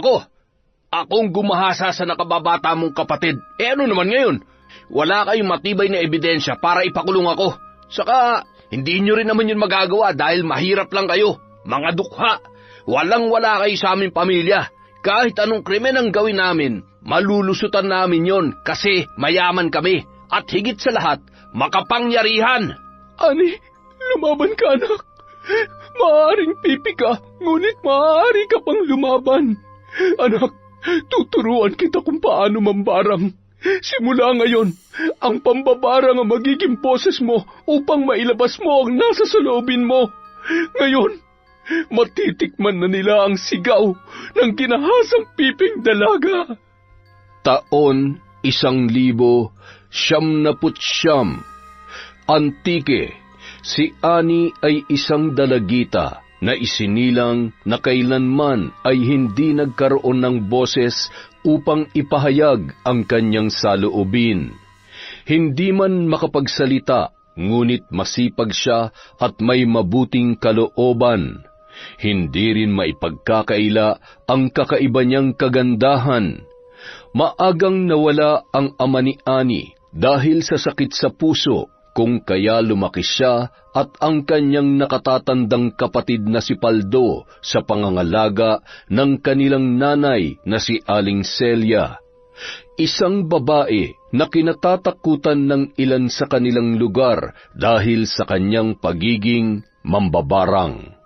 Ako ang gumahasa sa nakababata mong kapatid. Ano naman ngayon? Wala kayong matibay na ebidensya para ipakulong ako. Saka, hindi nyo rin naman yun magagawa dahil mahirap lang kayo. Mga dukha, walang-wala kayo sa aming pamilya. Kahit anong krimen ang gawin namin, malulusutan namin yon kasi mayaman kami. At higit sa lahat, makapangyarihan. Ani, lumaban ka anak. Maaaring pipi ka, ngunit maaari ka pang lumaban. Anak, tuturuan kita kung paano mambarang. Simula ngayon, ang pambabarang ang magiging boses mo upang mailabas mo ang nasa saloobin mo. Ngayon, matitikman na nila ang sigaw ng ginahasang piping dalaga. Taon 1900. Antike, si Ani ay isang dalagita na isinilang na kailanman ay hindi nagkaroon ng boses upang ipahayag ang kanyang saloobin. Hindi man makapagsalita, ngunit masipag siya at may mabuting kalooban. Hindi rin maipagkakaila ang kakaiba niyang kagandahan. Maagang nawala ang ama ni Ani dahil sa sakit sa puso, kung kaya lumaki siya at ang kanyang nakatatandang kapatid na si Paldo sa pangangalaga ng kanilang nanay na si Aling Celia, isang babae na kinatatakutan ng ilan sa kanilang lugar dahil sa kanyang pagiging mambabarang.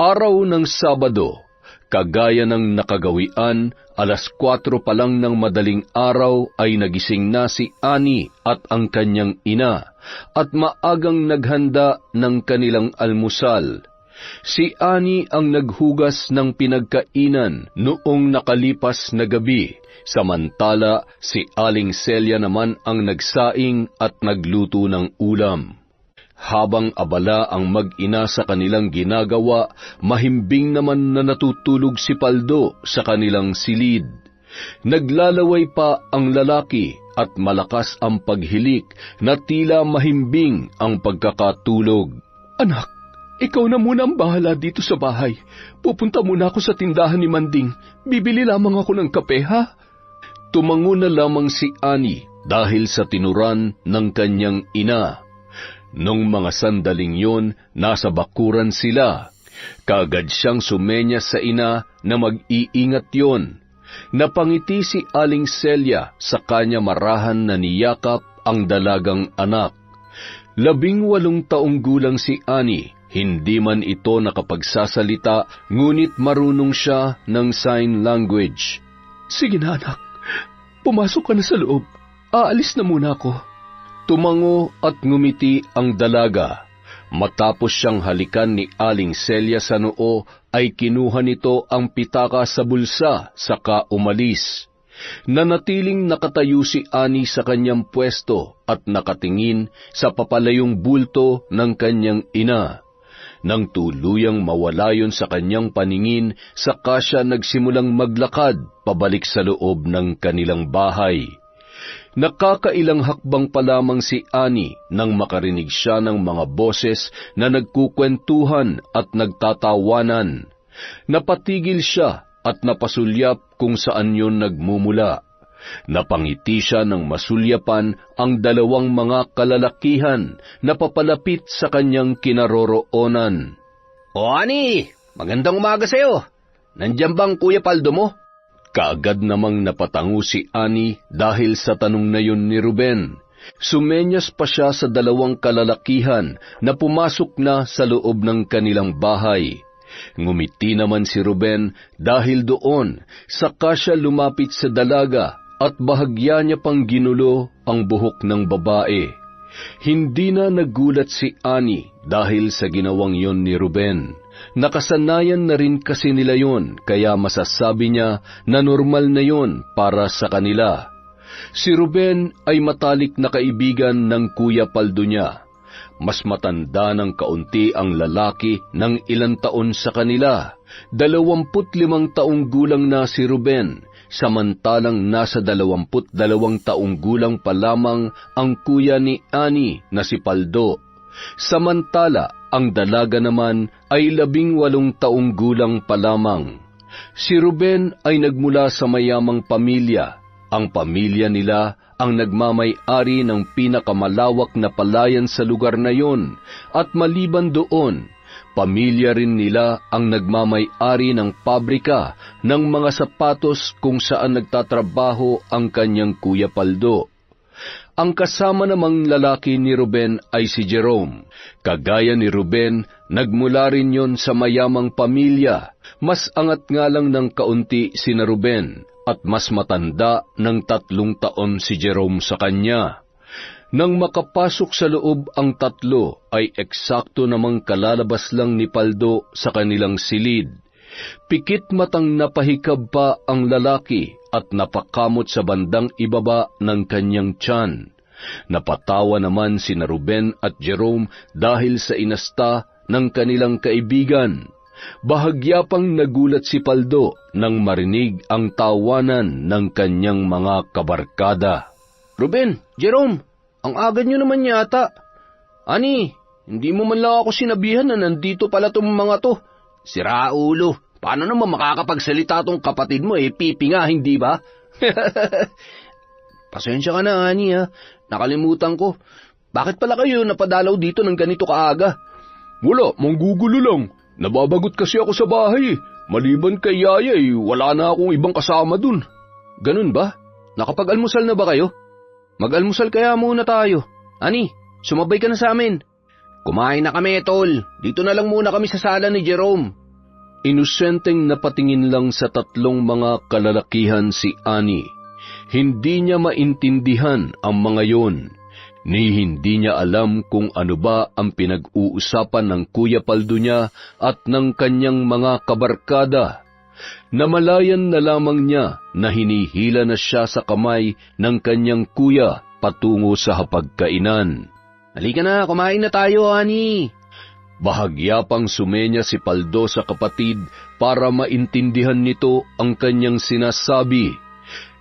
Araw ng Sabado, kagaya ng nakagawian, 4:00 pa lang ng madaling araw ay nagising na si Ani at ang kanyang ina at maagang naghanda ng kanilang almusal. Si Ani ang naghugas ng pinagkainan noong nakalipas na gabi, samantala si Aling Celia naman ang nagsaing at nagluto ng ulam. Habang abala ang mag-ina sa kanilang ginagawa, mahimbing naman na natutulog si Paldo sa kanilang silid. Naglalaway pa ang lalaki at malakas ang paghilik na tila mahimbing ang pagkakatulog. Anak, ikaw na muna ang bahala dito sa bahay. Pupunta muna ako sa tindahan ni Manding. Bibili lamang ako ng kape, ha? Tumango na lamang si Ani dahil sa tinuran ng kanyang ina. Nung mga sandaling yon, nasa bakuran sila. Kaagad siyang sumenyas sa ina na mag-iingat yon. Napangiti si Aling Celia sa kanya marahan na niyakap ang dalagang anak. 18 taong gulang si Ani, hindi man ito nakapagsasalita, ngunit marunong siya ng sign language. Sige na anak, pumasok ka na sa loob. Aalis na muna ako. Tumango at ngumiti ang dalaga. Matapos siyang halikan ni Aling Celia sa noo, ay kinuha nito ang pitaka sa bulsa, saka umalis. Nanatiling nakatayo si Ani sa kanyang pwesto at nakatingin sa papalayong bulto ng kanyang ina. Nang tuluyang mawala yon sa kanyang paningin, saka siya nagsimulang maglakad pabalik sa loob ng kanilang bahay. Nakakailang hakbang pa lamang si Ani nang makarinig siya ng mga boses na nagkukwentuhan at nagtatawanan. Napatigil siya at napasulyap kung saan yon nagmumula. Napangiti siya ng masulyapan ang 2 mga kalalakihan na papalapit sa kanyang kinaroroonan. O Ani, magandang umaga sa'yo. Nandiyan bang Kuya Paldo mo? Kaagad namang napatango si Ani dahil sa tanong na yun ni Ruben. Sumenyas pa siya sa 2 kalalakihan na pumasok na sa loob ng kanilang bahay. Ngumiti naman si Ruben dahil doon, saka siya lumapit sa dalaga at bahagya niya pang ginulo ang buhok ng babae. Hindi na nagulat si Ani dahil sa ginawang yon ni Ruben. Nakasanayan na rin kasi nila yon, kaya masasabi niya na normal na yon para sa kanila. Si Ruben ay matalik na kaibigan ng Kuya Paldo niya. Mas matanda ng kaunti ang lalaki ng ilang taon sa kanila. 25 taong gulang na si Ruben, samantalang nasa 22 taong gulang pa lamang ang kuya ni Ani na si Paldo. Samantala, ang dalaga naman ay 18 taong gulang pa lamang. Si Ruben ay nagmula sa mayamang pamilya. Ang pamilya nila ang nagmamay-ari ng pinakamalawak na palayan sa lugar na yon, at maliban doon, pamilya rin nila ang nagmamay-ari ng pabrika ng mga sapatos kung saan nagtatrabaho ang kanyang kuya Paldo. Ang kasama namang lalaki ni Ruben ay si Jerome. Kagaya ni Ruben, nagmula rin yon sa mayamang pamilya. Mas angat nga lang ng kaunti sina Ruben at mas matanda ng 3 taon si Jerome sa kanya. Nang makapasok sa loob ang tatlo, ay eksakto namang kalalabas lang ni Paldo sa kanilang silid. Pikit matang napahikab pa ang lalaki at napakamot sa bandang ibaba ng kanyang tiyan. Napatawa naman sina Ruben at Jerome dahil sa inasta ng kanilang kaibigan. Bahagya pang nagulat si Paldo nang marinig ang tawanan ng kanyang mga kabarkada. Ruben, Jerome, ang aga nyo naman yata. Ani, hindi mo man lang ako sinabihan na nandito pala tong mga to. Sira ulo, paano naman makakapagsalita tong kapatid mo pipi nga, hindi ba? Pasensya ka na, Ani ha. Nakalimutan ko. Bakit pala kayo napadalaw dito ng ganito kaaga? Wala, manggugulo lang. Nababagot kasi ako sa bahay. Maliban kay Yaya wala na akong ibang kasama dun. Ganun ba? Nakapag-almusal na ba kayo? Mag-almusal kaya muna tayo. Ani, sumabay ka na sa amin. Kumain na kami, tol. Dito na lang muna kami sa sala ni Jerome. Inosenteng napatingin lang sa 3 mga kalalakihan si Ani. Hindi niya maintindihan ang mga yon, ni hindi niya alam kung ano ba ang pinag-uusapan ng Kuya Paldo niya at ng kanyang mga kabarkada. Namalayan na lamang niya na hinihila na siya sa kamay ng kanyang kuya patungo sa hapagkainan. Halika na, kumain na tayo, Ani. Bahagya pang sumenya si Paldo sa kapatid para maintindihan nito ang kanyang sinasabi.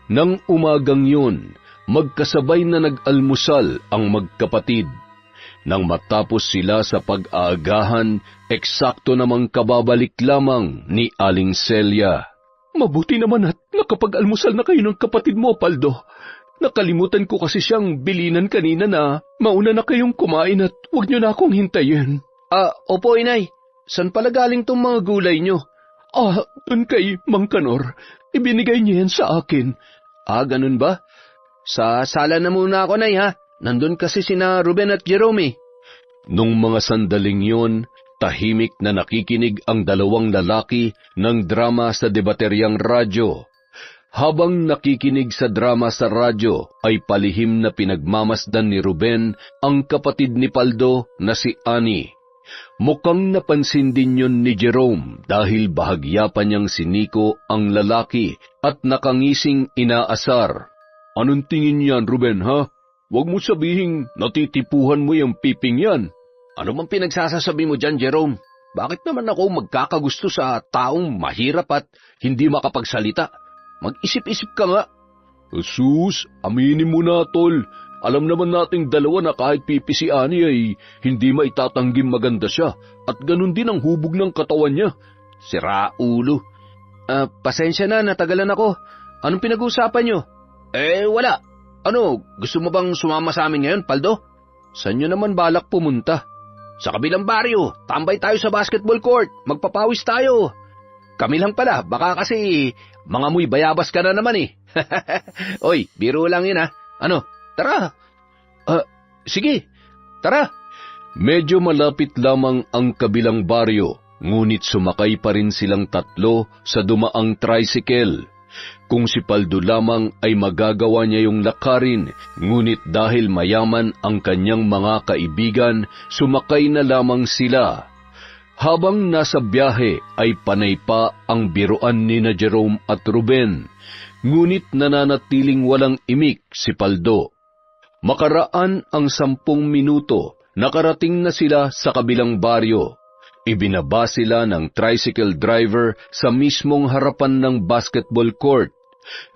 Nang umagang yun, magkasabay na nag-almusal ang magkapatid. Nang matapos sila sa pag-aagahan, eksakto namang kababalik lamang ni Aling Celia. Mabuti naman at nakapag-almusal na kayo ng kapatid mo, Paldo. Nakalimutan ko kasi siyang bilinan kanina na mauna na kayong kumain at huwag niyo na akong hintayin. Opo, Inay. San pala galing tong mga gulay niyo? Dun kay Mang Kanor. Ibinigay niya yan sa akin. Ganun ba? Sa sala na muna ako, Nay, ha? Nandun kasi sina Ruben at Jerome. Nung mga sandaling yon, tahimik na nakikinig ang 2 lalaki ng drama sa debateryang radyo. Habang nakikinig sa drama sa radyo, ay palihim na pinagmamasdan ni Ruben ang kapatid ni Paldo na si Ani. Mukhang napansin din yun ni Jerome dahil bahagya pa niyang siniko ang lalaki at nakangising inaasar. Anong tingin niyan, Ruben, ha? Huwag mo sabihing natitipuhan mo yung piping yan. Ano bang pinagsasasabi mo dyan, Jerome? Bakit naman ako magkakagusto sa taong mahirap at hindi makapagsalita? Mag-isip-isip ka nga. Sus, aminin mo na, tol. Alam naman nating 2 na kahit pipi si Ani ay hindi maitatanggim maganda siya at ganun din ang hubog ng katawan niya. Sira ulo. Pasensya na, natagalan ako. Anong pinag-uusapan niyo? Wala. Ano, gusto mo bang sumama sa amin ngayon, Paldo? Saan niyo naman balak pumunta? Sa kabilang baryo, tambay tayo sa basketball court, magpapawis tayo. Kami lang pala, baka kasi mga muy bayabas ka na naman eh. Oy, biro lang yun ha. Ano, tara. Sige, tara. Medyo malapit lamang ang kabilang baryo, ngunit sumakay pa rin silang 3 sa dumaang tricycle. Kung si Paldo lamang ay magagawa niya yung lakarin, ngunit dahil mayaman ang kanyang mga kaibigan, sumakay na lamang sila. Habang nasa biyahe ay panay pa ang biruan ni na Jerome at Ruben, ngunit nananatiling walang imik si Paldo. Makaraan ang 10 minuto, nakarating na sila sa kabilang baryo. Ibinaba sila ng tricycle driver sa mismong harapan ng basketball court.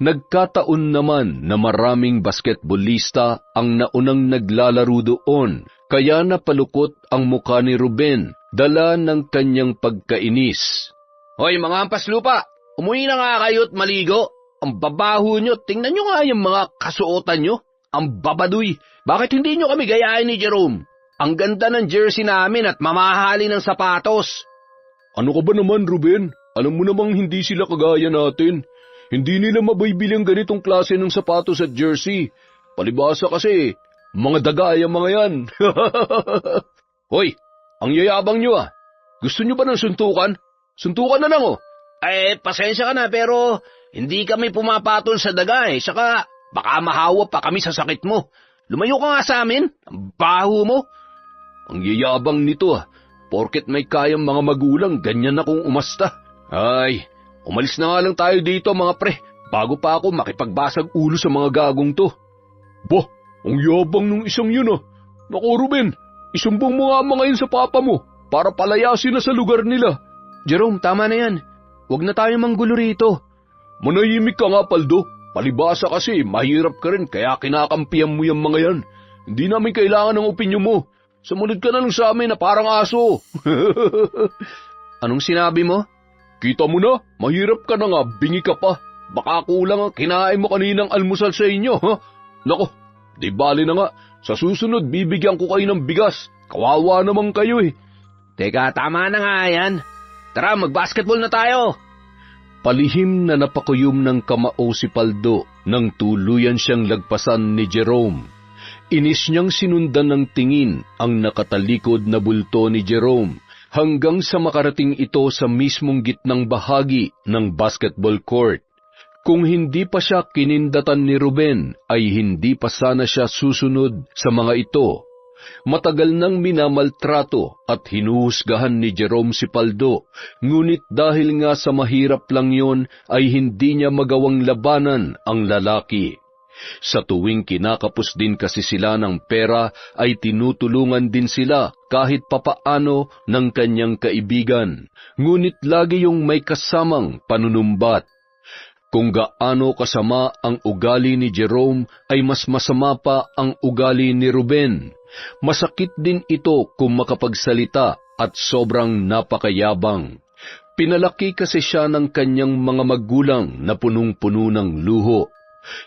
Nagkataon naman na maraming basketballista ang naunang naglalaro doon, kaya napalukot ang mukha ni Ruben, dala ng kanyang pagkainis. Hoy mga hampas lupa, umuwi na nga kayo at maligo. Ang babaho nyo, tingnan nyo nga yung mga kasuotan nyo. Ang babaduy. Bakit hindi nyo kami gayahin ni Jerome? Ang ganda ng jersey namin at mamahali ng sapatos. Ano ka ba naman, Ruben? Alam mo namang hindi sila kagaya natin. Hindi nila mabibili ang ganitong klase ng sapatos at jersey. Palibasa kasi, mga dagaya mga yan. Hoy, ang yayabang nyo ah. Gusto nyo ba ng suntukan? Suntukan na lang oh. Pasensya ka na pero hindi kami pumapatol sa daga eh. Saka baka mahawa pa kami sa sakit mo. Lumayo ka nga sa amin. Ang baho mo. Ang yayabang nito ah. Porket may kayang mga magulang, ganyan na kung umasta. Ay, umalis na nga lang tayo dito mga pre. Bago pa ako makipagbasag ulo sa mga gagong to. Bah, ang yabang nung isang yun ah. Naku Ruben, isumbong mo nga mga yun sa papa mo para palayasin na sa lugar nila. Jerome, tama na yan. Huwag na tayo manggulo rito. Manahimik ka nga, Paldo. Palibasa kasi, mahirap ka rin kaya kinakampihan mo yung mga yan. Hindi namin kailangan ng opinyon mo. Sumunod ka na lang sa amin na parang aso. Anong sinabi mo? Kita mo na, mahirap ka na nga, bingi ka pa. Baka kulang ang kinain mo kaninang almusal sa inyo, ha? Nako, di bali na nga. Sa susunod, bibigyan ko kayo ng bigas. Kawawa naman kayo eh. Teka, tama na nga yan. Tara, mag-basketball na tayo. Palihim na napakuyom ng kamao si Paldo nang tuluyan siyang lagpasan ni Jerome. Inis niyang sinundan ng tingin ang nakatalikod na bulto ni Jerome hanggang sa makarating ito sa mismong gitnang bahagi ng basketball court. Kung hindi pa siya kinindatan ni Ruben, ay hindi pa sana siya susunod sa mga ito. Matagal nang minamaltrato at hinuhusgahan ni Jerome si Paldo, ngunit dahil nga sa mahirap lang yon ay hindi niya magawang labanan ang lalaki. Sa tuwing kinakapos din kasi sila ng pera ay tinutulungan din sila kahit papaano ng kanyang kaibigan, ngunit lagi yung may kasamang panunumbat. Kung gaano kasama ang ugali ni Jerome ay mas masama pa ang ugali ni Ruben. Masakit din ito kung makapagsalita at sobrang napakayabang. Pinalaki kasi siya ng kanyang mga magulang na punong-puno ng luho.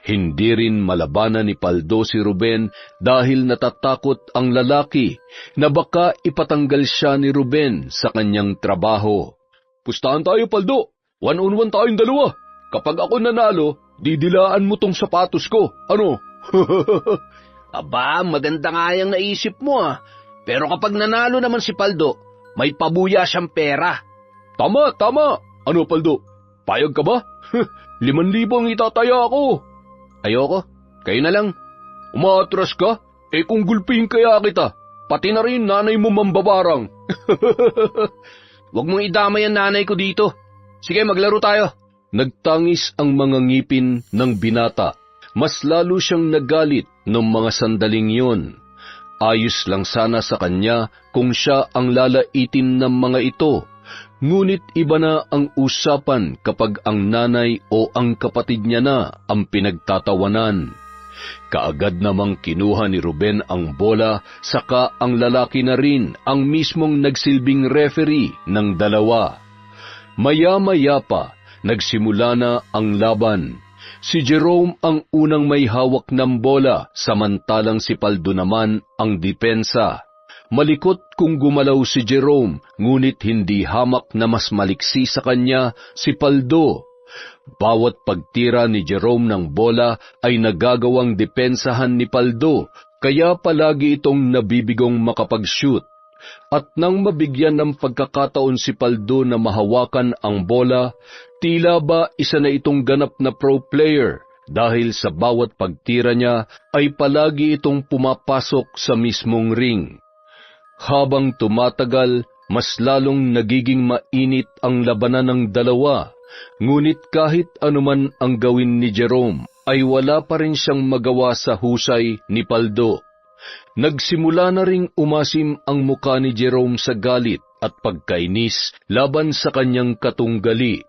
Hindi rin malabanan ni Paldo si Ruben dahil natatakot ang lalaki na baka ipatanggal siya ni Ruben sa kanyang trabaho. Pustahan tayo, Paldo. 1-on-1 tayong dalawa. Kapag ako nanalo, didilaan mo tong sapatos ko. Ano? Aba, maganda nga yung naisip mo ah. Pero kapag nanalo naman si Paldo, may pabuya siyang pera. Tama. Ano, Paldo? Payag ka ba? 5,000 ang itataya ako. Ayoko. Kayo na lang. Umaatras ka? Kung gulpihin kaya kita, pati na rin nanay mo mambabarang. Huwag mong idamay ang nanay ko dito. Sige, maglaro tayo. Nagtangis ang mga ngipin ng binata. Mas lalo siyang nagalit noong mga sandaling yon. Ayos lang sana sa kanya kung siya ang lalaitin ng mga ito. Ngunit iba na ang usapan kapag ang nanay o ang kapatid niya na ang pinagtatawanan. Kaagad namang kinuha ni Ruben ang bola, saka ang lalaki na rin ang mismong nagsilbing referee ng dalawa. Maya-maya pa, nagsimula na ang laban. Si Jerome ang unang may hawak ng bola, samantalang si Paldo naman ang depensa. Malikot kung gumalaw si Jerome, ngunit hindi hamak na mas maliksi sa kanya si Paldo. Bawat pagtira ni Jerome ng bola ay nagagawang depensahan ni Paldo, kaya palagi itong nabibigong makapag-shoot. At nang mabigyan ng pagkakataon si Paldo na mahawakan ang bola, tila ba isa na itong ganap na pro player dahil sa bawat pagtira niya ay palagi itong pumapasok sa mismong ring. Habang tumatagal, mas lalong nagiging mainit ang labanan ng dalawa, ngunit kahit anuman ang gawin ni Jerome, ay wala pa rin siyang magawa sa husay ni Paldo. Nagsimula na ring umasim ang muka ni Jerome sa galit at pagkainis laban sa kanyang katunggali.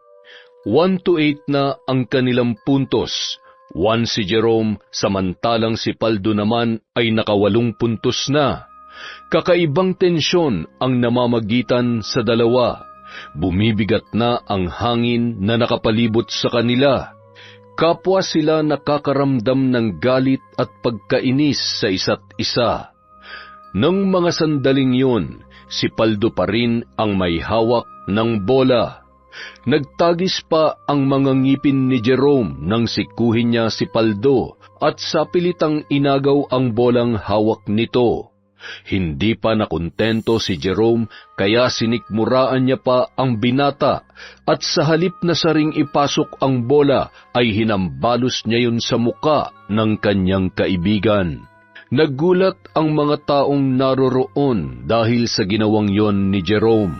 1-8 na ang kanilang puntos. 1 si Jerome, samantalang si Paldo naman ay naka 8 puntos na. Kakaibang tensyon ang namamagitan sa dalawa. Bumibigat na ang hangin na nakapalibot sa kanila. Kapwa sila nakakaramdam ng galit at pagkainis sa isa't isa. Nang mga sandaling yun, si Paldo pa rin ang may hawak ng bola. Nagtagis pa ang mga ngipin ni Jerome nang sikuhin niya si Paldo at sa pilitang inagaw ang bolang hawak nito. Hindi pa nakontento si Jerome kaya sinikmuraan niya pa ang binata at sa halip na saring ipasok ang bola ay hinambalos niya yun sa muka ng kanyang kaibigan. Nagulat ang mga taong naroroon dahil sa ginawang yon ni Jerome.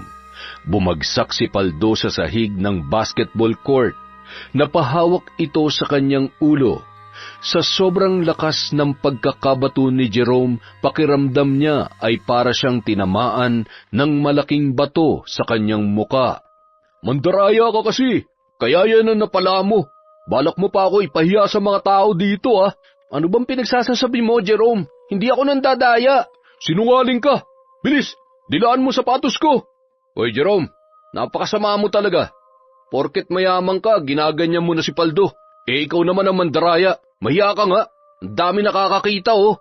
Bumagsak si Paldo sa sahig ng basketball court. Napahawak ito sa kanyang ulo. Sa sobrang lakas ng pagkakabato ni Jerome, pakiramdam niya ay para siyang tinamaan ng malaking bato sa kanyang muka. Mandaraya ka kasi, kaya yan ang napala mo. Balak mo pa ako ipahiya sa mga tao dito ah. Ano bang pinagsasasabi mo, Jerome? Hindi ako nandadaya. Sinungaling ka. Bilis, dilaan mo sapatos ko. Hoy Jerome, napakasama mo talaga. Porket mayaman ka, ginaganyan mo na si Paldo. Ikaw naman ang mandaraya. Mahiya ka nga. Ang dami nakakakita oh.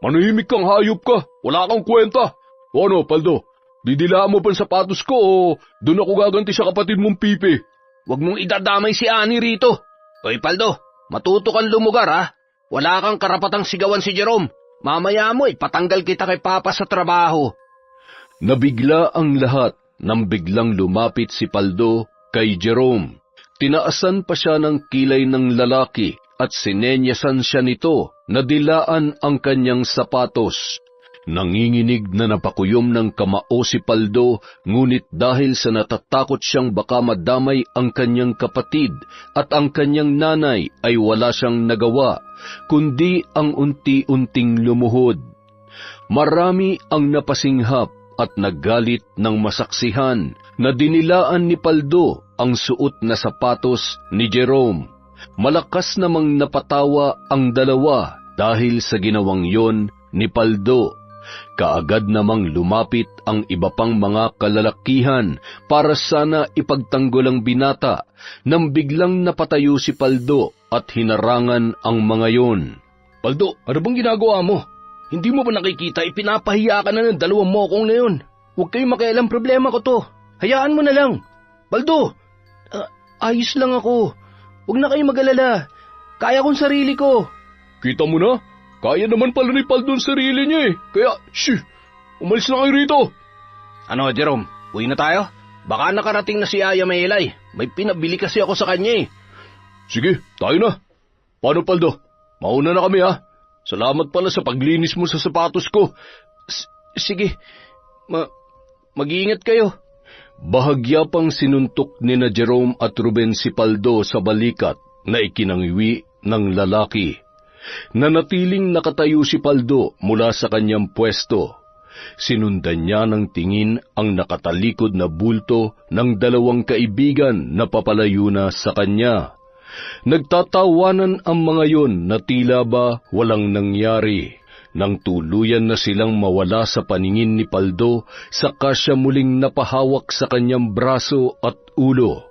Manahimik kang hayop ka. Wala kang kwenta. O ano, Paldo? Didilaan mo pa ang sapatos ko o doon ako gaganti sa kapatid mong Pipi? Huwag mong idadamay si Ani rito. Hoy Paldo, matuto kang lumugar ha. Wala kang karapatang sigawan si Jerome. Mamaya mo ipatanggal kita kay Papa sa trabaho. Nabigla ang lahat nang biglang lumapit si Paldo kay Jerome. Tinaasan pa siya ng kilay ng lalaki at sinenyasan siya nito na dilaan ang kanyang sapatos. Nanginginig na napakuyom ng kamao si Paldo, ngunit dahil sa natatakot siyang baka madamay ang kanyang kapatid at ang kanyang nanay ay wala siyang nagawa, kundi ang unti-unting lumuhod. Marami ang napasinghap at naggalit ng masaksihan na dinilaan ni Paldo ang suot na sapatos ni Jerome. Malakas namang napatawa ang dalawa dahil sa ginawang yon ni Paldo. Kaagad namang lumapit ang iba pang mga kalalakihan para sana ipagtanggol ang binata nang biglang napatayo si Paldo at hinarangan ang mga yon. Paldo, ano bang ginagawa mo? Hindi mo ba nakikita ipinapahiya ka na ng dalawang mokong na yun? Huwag kayong makialam, problema ko to. Hayaan mo na lang. Paldo, ayos lang ako. Huwag na kayong mag-alala. Kaya kong sarili ko. Kita mo na? Kaya naman pala ni Paldo ang sarili niya eh. Kaya, umalis na kayo rito. Ano, Jerome? Uwi na tayo? Baka nakarating na si Aya Maylay. May pinabili kasi ako sa kanya eh. Sige, tayo na. Paano, Paldo? Mauna na kami ha. Salamat pala sa paglinis mo sa sapatos ko. Sige, mag-iingat kayo. Bahagya pang sinuntok ni na Jerome at Ruben si Paldo sa balikat na ikinangwi ng lalaki. Nanatiling nakatayo si Paldo mula sa kanyang pwesto. Sinundan niya ng tingin ang nakatalikod na bulto ng dalawang kaibigan na papalayo na sa kanya. Nagtatawanan ang mga yon na tila ba walang nangyari. Nang tuluyan na silang mawala sa paningin ni Paldo, saka siya muling napahawak sa kanyang braso at ulo.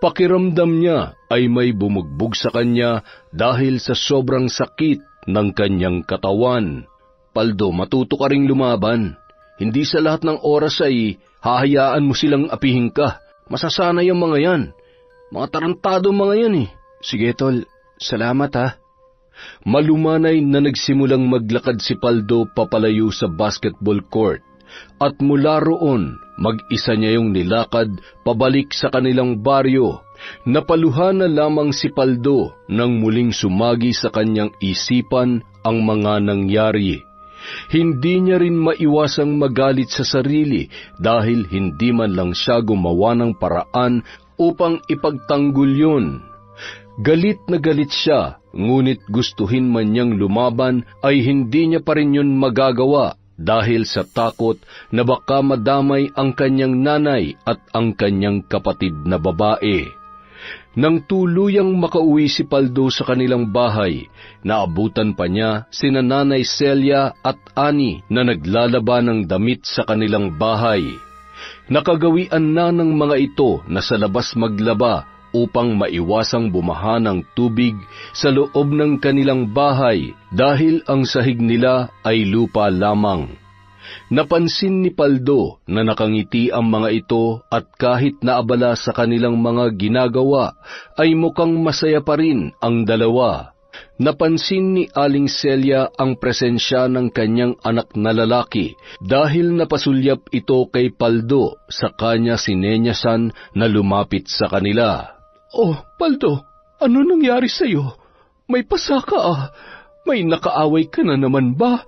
Pakiramdam niya ay may bumugbog sa kanya dahil sa sobrang sakit ng kanyang katawan. Paldo, matuto ka ring lumaban. Hindi sa lahat ng oras ay hahayaan mo silang apihin ka. Masasanay ang mga yan. Mga tarantado mga yan eh. Sige tol, salamat ha. Malumanay na nagsimulang maglakad si Paldo papalayo sa basketball court. At mula roon, mag-isa niya yung nilakad pabalik sa kanilang baryo. Napaluhan na lamang si Paldo nang muling sumagi sa kanyang isipan ang mga nangyari. Hindi niya rin maiwasang magalit sa sarili dahil hindi man lang siya gumawa ng paraan upang ipagtanggol yun. Galit na galit siya, ngunit gustuhin man niyang lumaban ay hindi niya pa rin yun magagawa dahil sa takot na baka madamay ang kanyang nanay at ang kanyang kapatid na babae. Nang tuluyang makauwi si Paldo sa kanilang bahay, naabutan pa niya sina Nanay Celia at Ani na naglalaba ng damit sa kanilang bahay. Nakagawian na ng mga ito na sa labas maglaba upang maiwasang bumaha ng tubig sa loob ng kanilang bahay dahil ang sahig nila ay lupa lamang. Napansin ni Paldo na nakangiti ang mga ito at kahit naabala sa kanilang mga ginagawa, ay mukhang masaya pa rin ang dalawa. Napansin ni Aling Celia ang presensya ng kanyang anak na lalaki dahil napasulyap ito kay Paldo sa kanya sinenyasan na lumapit sa kanila. Oh, Paldo, ano nangyari sa'yo? May pasa ka ah. May nakaaway ka na naman ba?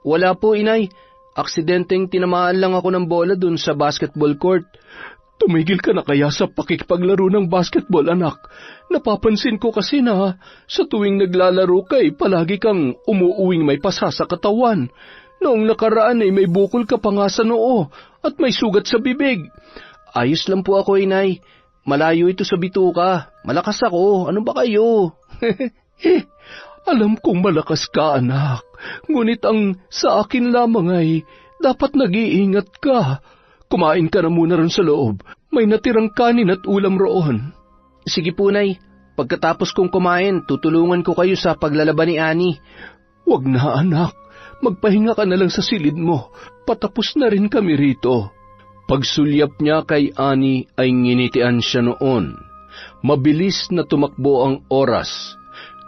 Wala po, inay. Aksidenteng tinamaan lang ako ng bola dun sa basketball court. Tumigil ka na kaya sa pakikipaglaro ng basketball, anak. Napapansin ko kasi na sa tuwing naglalaro kay palagi kang umuuwing may pasa sa katawan. Noong nakaraan ay may bukol ka pa nga sa noo at may sugat sa bibig. Ayos lang po ako, inay. Malayo ito sa bituka. Malakas ako. Ano ba kayo? Alam kong malakas ka, anak. Ngunit ang sa akin lamang ay dapat nag-iingat ka. Kumain ka na muna ron sa loob. May natirang kanin at ulam roon. Sige po, Nay. Pagkatapos kong kumain, tutulungan ko kayo sa paglalaban ni Annie. Huwag na, anak. Magpahinga ka na lang sa silid mo. Patapos na rin kami rito. Pagsulyap niya kay Annie ay nginitian siya noon. Mabilis na tumakbo ang oras.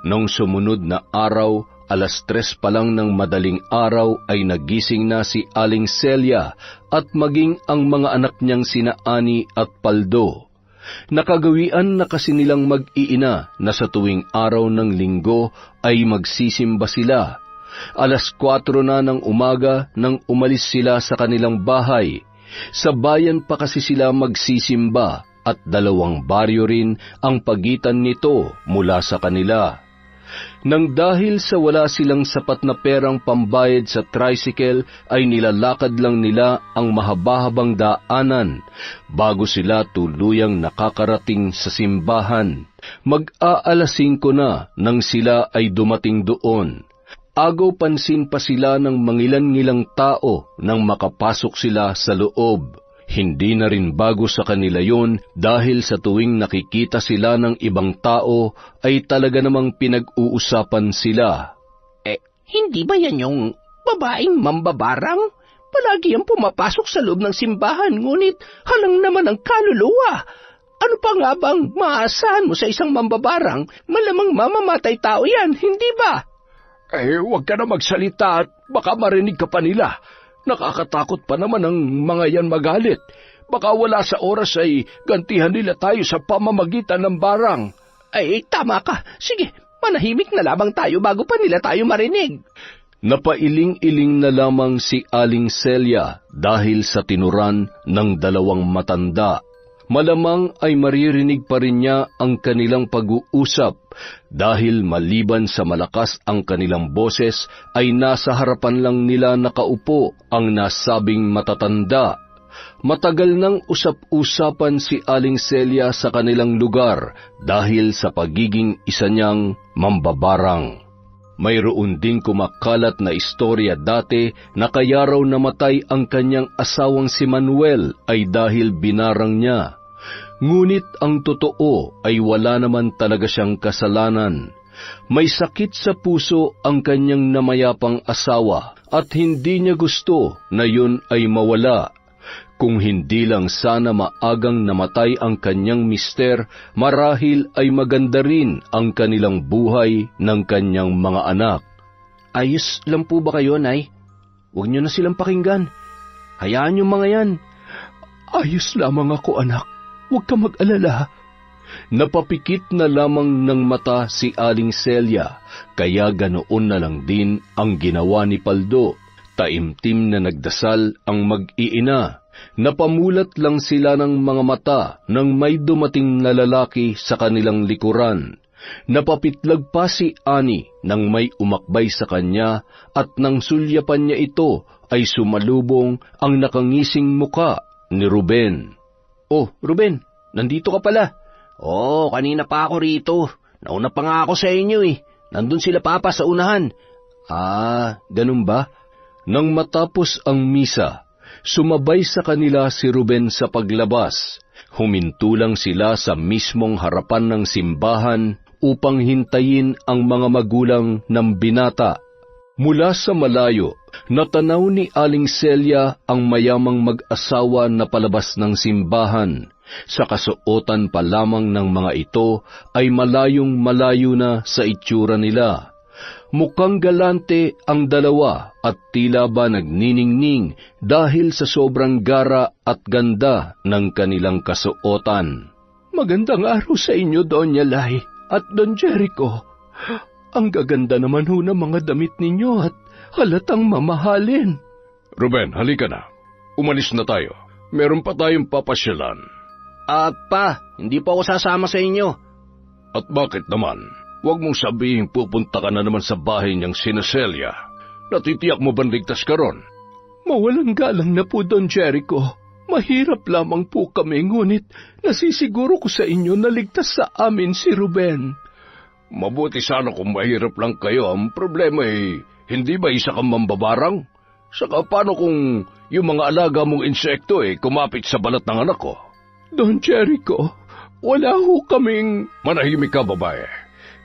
Nung sumunod na araw, 3:00 pa lang ng madaling araw ay nagising na si Aling Celia at maging ang mga anak niyang sina Annie at Paldo. Nakagawian na kasi nilang mag-iina na sa tuwing araw ng linggo ay magsisimba sila. 4:00 na ng umaga nang umalis sila sa kanilang bahay. Sa bayan pa kasi sila magsisimba at 2 baryo rin ang pagitan nito mula sa kanila. Nang dahil sa wala silang sapat na perang pambayad sa tricycle ay nilalakad lang nila ang mahaba-habang daanan bago sila tuluyang nakakarating sa simbahan. Mag-aalas 5 na nang sila ay dumating doon. Agaw pansin pa sila ng mangilan-ngilang tao nang makapasok sila sa loob. Hindi na rin bago sa kanila yon dahil sa tuwing nakikita sila ng ibang tao ay talaga namang pinag-uusapan sila. Hindi ba yan yung babaeng mambabarang? Palagi yan pumapasok sa loob ng simbahan, ngunit halang naman ang kaluluwa. Ano pa nga bang maasahan mo sa isang mambabarang? Malamang mamamatay tao yan, hindi ba? Huwag ka na magsalita at baka marinig ka pa nila. Nakakatakot pa naman ang mga yan magalit. Baka wala sa oras ay gantihan nila tayo sa pamamagitan ng barang. Tama ka. Sige, manahimik na lamang tayo bago pa nila tayo marinig. Napailing-iling na lamang si Aling Celia dahil sa tinuran ng 2 matanda. Malamang ay maririnig pa rin niya ang kanilang pag-uusap dahil maliban sa malakas ang kanilang boses ay nasa harapan lang nila nakaupo ang nasabing matatanda. Matagal nang usap-usapan si Aling Celia sa kanilang lugar dahil sa pagiging isa niyang mambabarang. Mayroon ding kumakalat na istorya dati na kaya raw namatay ang kanyang asawang si Manuel ay dahil binarang niya. Ngunit ang totoo ay wala naman talaga siyang kasalanan. May sakit sa puso ang kanyang namayapang asawa at hindi niya gusto na yun ay mawala. Kung hindi lang sana maagang namatay ang kanyang mister, marahil ay maganda rin ang kanilang buhay ng kanyang mga anak. Ayos lang po ba kayo, Nay? Huwag niyo na silang pakinggan. Hayaan yung mga yan. Ayos lamang ako, anak. Huwag ka mag-alala. Napapikit na lamang ng mata si Aling Celia, kaya ganoon na lang din ang ginawa ni Paldo. Taimtim na nagdasal ang mag-iina. Napamulat lang sila ng mga mata nang may dumating na lalaki sa kanilang likuran. Napapitlag pa si Annie nang may umakbay sa kanya at nang sulyapan niya ito ay sumalubong ang nakangising muka ni Ruben. Oh, Ruben, nandito ka pala. Kanina pa ako rito. Nauna pa nga ako sa inyo eh. Nandun sila papa sa unahan. Ganun ba? Nang matapos ang misa, sumabay sa kanila si Ruben sa paglabas. Huminto lang sila sa mismong harapan ng simbahan upang hintayin ang mga magulang ng binata. Mula sa malayo, natanaw ni Aling Celia ang mayamang mag-asawa na palabas ng simbahan. Sa kasuotan pa lamang ng mga ito ay malayong malayo na sa itsura nila. Mukhang galante ang dalawa at tila ba nagniningning dahil sa sobrang gara at ganda ng kanilang kasuotan. Magandang araw sa inyo, Doña Lai at Don Jericho. Ang gaganda naman ho ng mga damit ninyo at halatang mamahalin. Ruben, halika na. Umalis na tayo. Meron pa tayong papasyalan. Pa, hindi po ako sasama sa inyo. At bakit naman? Huwag mong sabihin pupunta ka na naman sa bahay niyang sina Celia. Natitiyak mo ba ligtas ka ron? Mawalang galang na po, Don Jericho. Mahirap lamang po kami, ngunit nasisiguro ko sa inyo na ligtas sa amin si Ruben. Mabuti sana kung mahirap lang kayo. Ang problema ay, hindi ba isa kang mambabarang? Saka paano kung yung mga alaga mong insekto kumapit sa balat ng anak ko? Don Jericho, wala ho kaming... Manahimik ka, babae.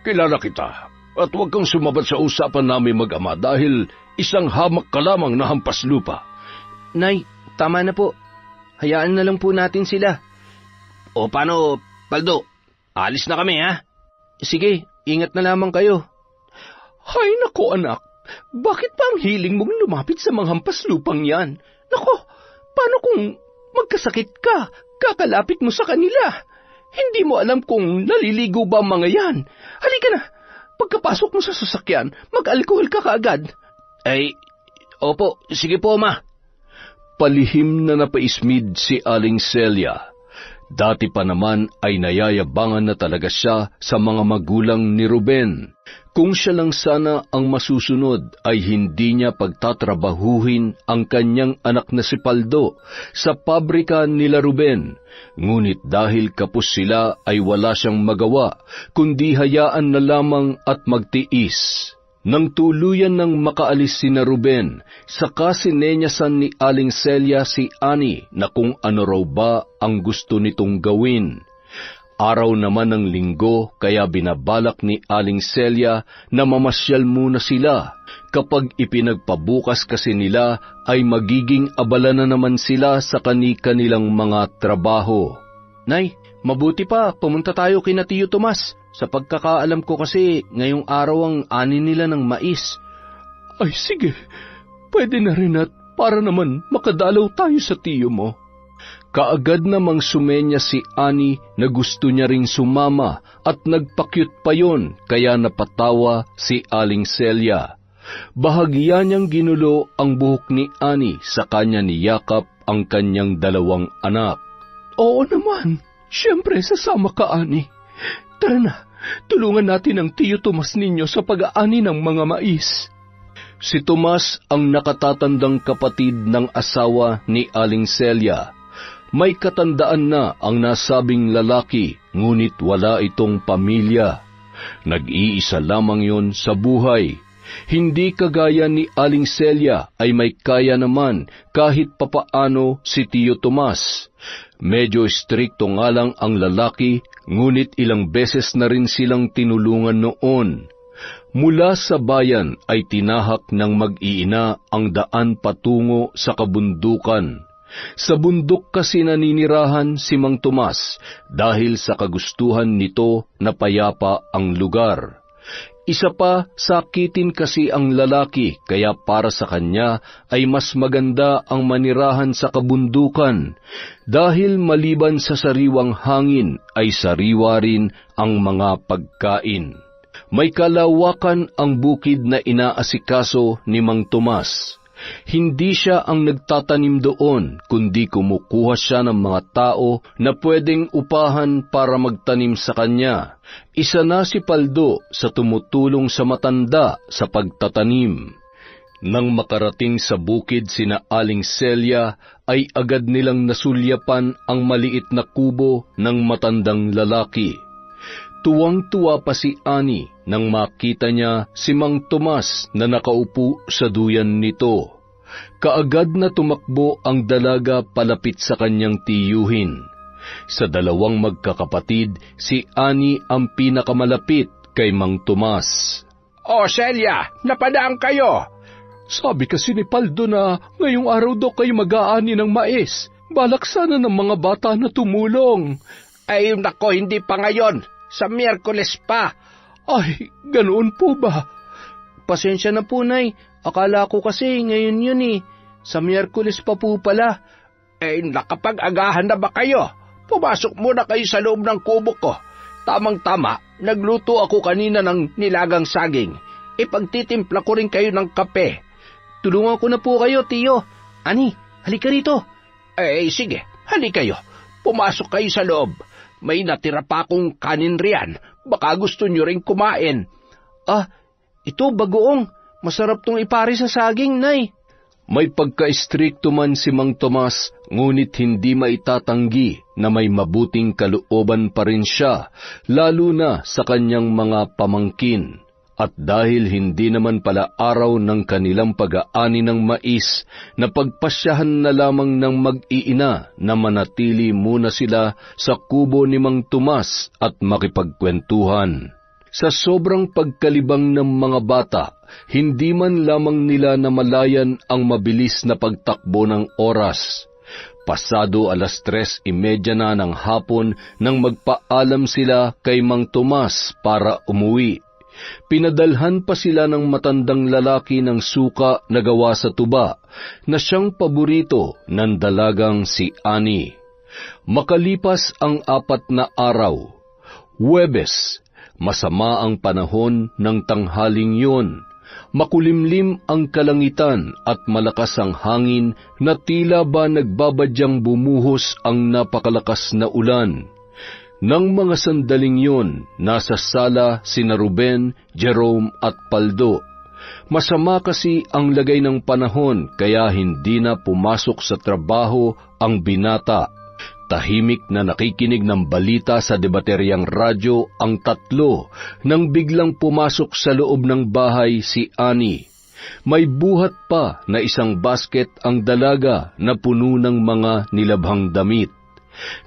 Kilala kita. At huwag kang sumabat sa usapan namin mag-ama dahil isang hamak ka lamang na hampas lupa. Nay, tama na po. Hayaan na lang po natin sila. O paano, Paldo? Alis na kami, ha? Sige, ingat na lamang kayo. Hay nako, anak. Bakit pa ang hiling mong lumapit sa mga hampas lupang yan? Nako, paano kung magkasakit ka? Kakalapit mo sa kanila. Hindi mo alam kung naliligo ba ang mga yan. Halika na. Pagkapasok mo sa sasakyan, mag-alkohol ka kaagad. Ay, opo, sige po, ma. Palihim na napaismid si Aling Celia. Dati pa naman ay nayayabangan na talaga siya sa mga magulang ni Ruben. Kung siya lang sana ang masusunod ay hindi niya pagtatrabahuhin ang kanyang anak na si Paldo sa pabrika nila Ruben. Ngunit dahil kapos sila ay wala siyang magawa, kundi hayaan na lamang at magtiis. Nang tuluyan ng makaalis sina Ruben, saka sinenyasan ni Aling Celia si Annie na kung ano raw ba ang gusto nitong gawin. Araw naman ng linggo kaya binabalak ni Aling Celia na mamasyal muna sila. Kapag ipinagpabukas kasi nila ay magiging abala na naman sila sa kani-kanilang mga trabaho. Nay, mabuti pa pumunta tayo kina Tiyo Tomas. Sa pagkakaalam ko kasi ngayong araw ang ani nila ng mais. Ay sige, pwede na rin at para naman makadalaw tayo sa tiyo mo. Kaagad namang sumenya si Annie na gusto niya ring sumama at nagpakyut pa yon kaya napatawa si Aling Celia. Bahagya niyang ginulo ang buhok ni Annie sa kanya niyakap ang kanyang dalawang anak. Oo naman, siyempre sasama ka, Annie. Tara na, tulungan natin ang Tiyo Tomas ninyo sa pag-aani ng mga mais. Si Tomas ang nakatatandang kapatid ng asawa ni Aling Celia. May katandaan na ang nasabing lalaki, ngunit wala itong pamilya. Nag-iisa lamang yon sa buhay. Hindi kagaya ni Aling Celia ay may kaya naman kahit papaano si Tiyo Tomas. Medyo strikto nga lang ang lalaki, ngunit ilang beses na rin silang tinulungan noon. Mula sa bayan ay tinahak ng mag-iina ang daan patungo sa kabundukan. Sa bundok kasi naninirahan si Mang Tomas dahil sa kagustuhan nito na payapa ang lugar. Isa pa, sakitin kasi ang lalaki kaya para sa kanya ay mas maganda ang manirahan sa kabundukan dahil maliban sa sariwang hangin ay sariwa rin ang mga pagkain. May kalawakan ang bukid na inaasikaso ni Mang Tomas. Hindi siya ang nagtatanim doon, kundi kumukuha siya ng mga tao na pwedeng upahan para magtanim sa kanya. Isa na si Paldo sa tumutulong sa matanda sa pagtatanim. Nang makarating sa bukid sina Aling Celia, ay agad nilang nasulyapan ang maliit na kubo ng matandang lalaki. Tuwang-tuwa pa si Annie nang makita niya si Mang Tomas na nakaupo sa duyan nito. Kaagad na tumakbo ang dalaga palapit sa kanyang tiyuhin. Sa dalawang magkakapatid, si Ani ang pinakamalapit kay Mang Tomas. O Celia, napadaan kayo! Sabi kasi ni Paldo na ngayong araw daw kayo mag-aani ng mais. Balak sana ng mga bata na tumulong. Ay nako, hindi pa ngayon. Sa Miyerkules pa. Ay, ganoon po ba? Pasensya na po, Nay. Akala ko kasi ngayon yun eh. Sa Miyerkules pa po pala. Nakapag-agahan na ba kayo? Pumasok muna kayo sa loob ng kubo ko. Tamang-tama, nagluto ako kanina ng nilagang saging. Ipagtitimpla ko rin kayo ng kape. Tulungan ko na po kayo, Tiyo. Ani, halika rito. Sige, halika kayo. Pumasok kayo sa loob. May natira pa akong kanin riyan. Baka gusto nyo rin kumain. Ito bagoong. Masarap tong ipare sa saging, Nay. May pagka-istrikto man si Mang Tomas, ngunit hindi maitatanggi na may mabuting kalooban pa rin siya, lalo na sa kanyang mga pamangkin. At dahil hindi naman pala araw ng kanilang pag-aani ng mais, napagpasyahan na lamang ng mag-iina na manatili muna sila sa kubo ni Mang Tomas at makipagkwentuhan. Sa sobrang pagkalibang ng mga bata, hindi man lamang nila namalayan ang mabilis na pagtakbo ng oras. Pasado 3:30 na ng hapon nang magpaalam sila kay Mang Tomas para umuwi. Pinadalhan pa sila ng matandang lalaki ng suka na gawa sa tuba, na siyang paborito ng dalagang si Ani. Makalipas ang 4 na araw, Huwebes, masama ang panahon ng tanghaling yun. Makulimlim ang kalangitan at malakas ang hangin na tila ba nagbabadyang bumuhos ang napakalakas na ulan. Nang mga sandaling yun, nasa sala sina Ruben, Jerome at Paldo. Masama kasi ang lagay ng panahon kaya hindi na pumasok sa trabaho ang binata. Tahimik na nakikinig ng balita sa debateryang radyo ang tatlo nang biglang pumasok sa loob ng bahay si Ani. May buhat pa na isang basket ang dalaga na puno ng mga nilabhang damit.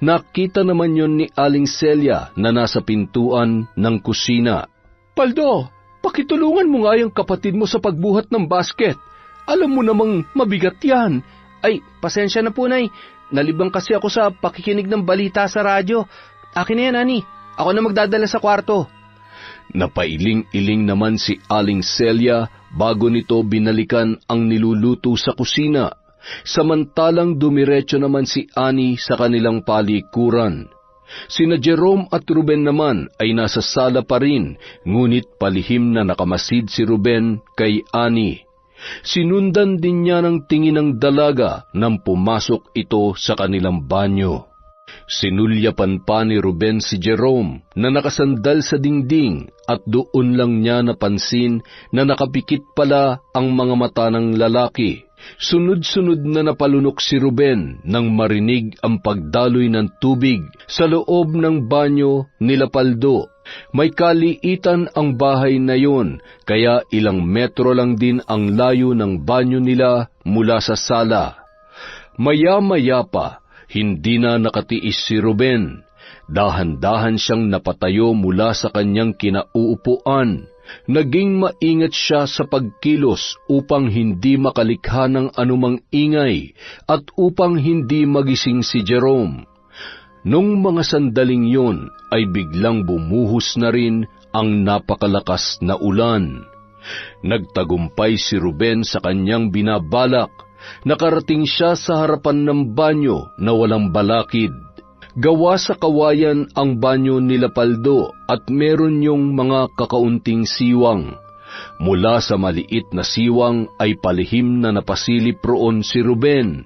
Nakita naman yon ni Aling Celia na nasa pintuan ng kusina. Paldo, pakitulungan mo nga yung kapatid mo sa pagbuhat ng basket. Alam mo namang mabigat yan. Ay, pasensya na po, Nay. Nalibang kasi ako sa pakikinig ng balita sa radyo. Akin na yan, Ani. Ako na magdadala sa kwarto. Napailing-iling naman si Aling Celia bago nito binalikan ang niluluto sa kusina. Samantalang dumiretso naman si Ani sa kanilang palikuran. Sina Jerome at Ruben naman ay nasa sala pa rin, ngunit palihim na nakamasid si Ruben kay Ani. Sinundan din niya ng tingin ng dalaga nang pumasok ito sa kanilang banyo. Sinulyapan pa ni Ruben si Jerome na nakasandal sa dingding at doon lang niya napansin na nakapikit pala ang mga mata ng lalaki. Sunod-sunod na napalunok si Ruben nang marinig ang pagdaloy ng tubig sa loob ng banyo nila Paldo. May kaliitan ang bahay na yon, kaya ilang metro lang din ang layo ng banyo nila mula sa sala. Maya-maya pa, hindi na nakatiis si Ruben. Dahan-dahan siyang napatayo mula sa kanyang kinauupuan. Naging maingat siya sa pagkilos upang hindi makalikha ng anumang ingay at upang hindi magising si Jerome. Nung mga sandaling yun ay biglang bumuhos na rin ang napakalakas na ulan. Nagtagumpay si Ruben sa kanyang binabalak. Nakarating siya sa harapan ng banyo na walang balakid. Gawa sa kawayan ang banyo nila Paldo at meron yung mga kakaunting siwang. Mula sa maliit na siwang ay palihim na napasilip roon si Ruben.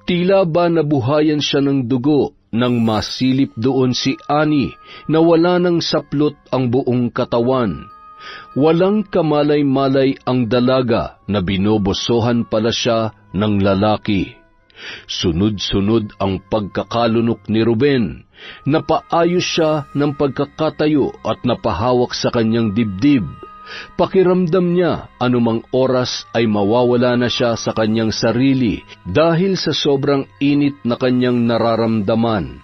Tila ba nabuhayan siya ng dugo nang masilip doon si Ani na wala ng saplot ang buong katawan. Walang kamalay-malay ang dalaga na binobosohan pala siya ng lalaki. Sunod-sunod ang pagkakalunok ni Ruben. Napaayos siya ng pagkakatayo at napahawak sa kanyang dibdib. Pakiramdam niya anumang oras ay mawawala na siya sa kanyang sarili dahil sa sobrang init na kanyang nararamdaman.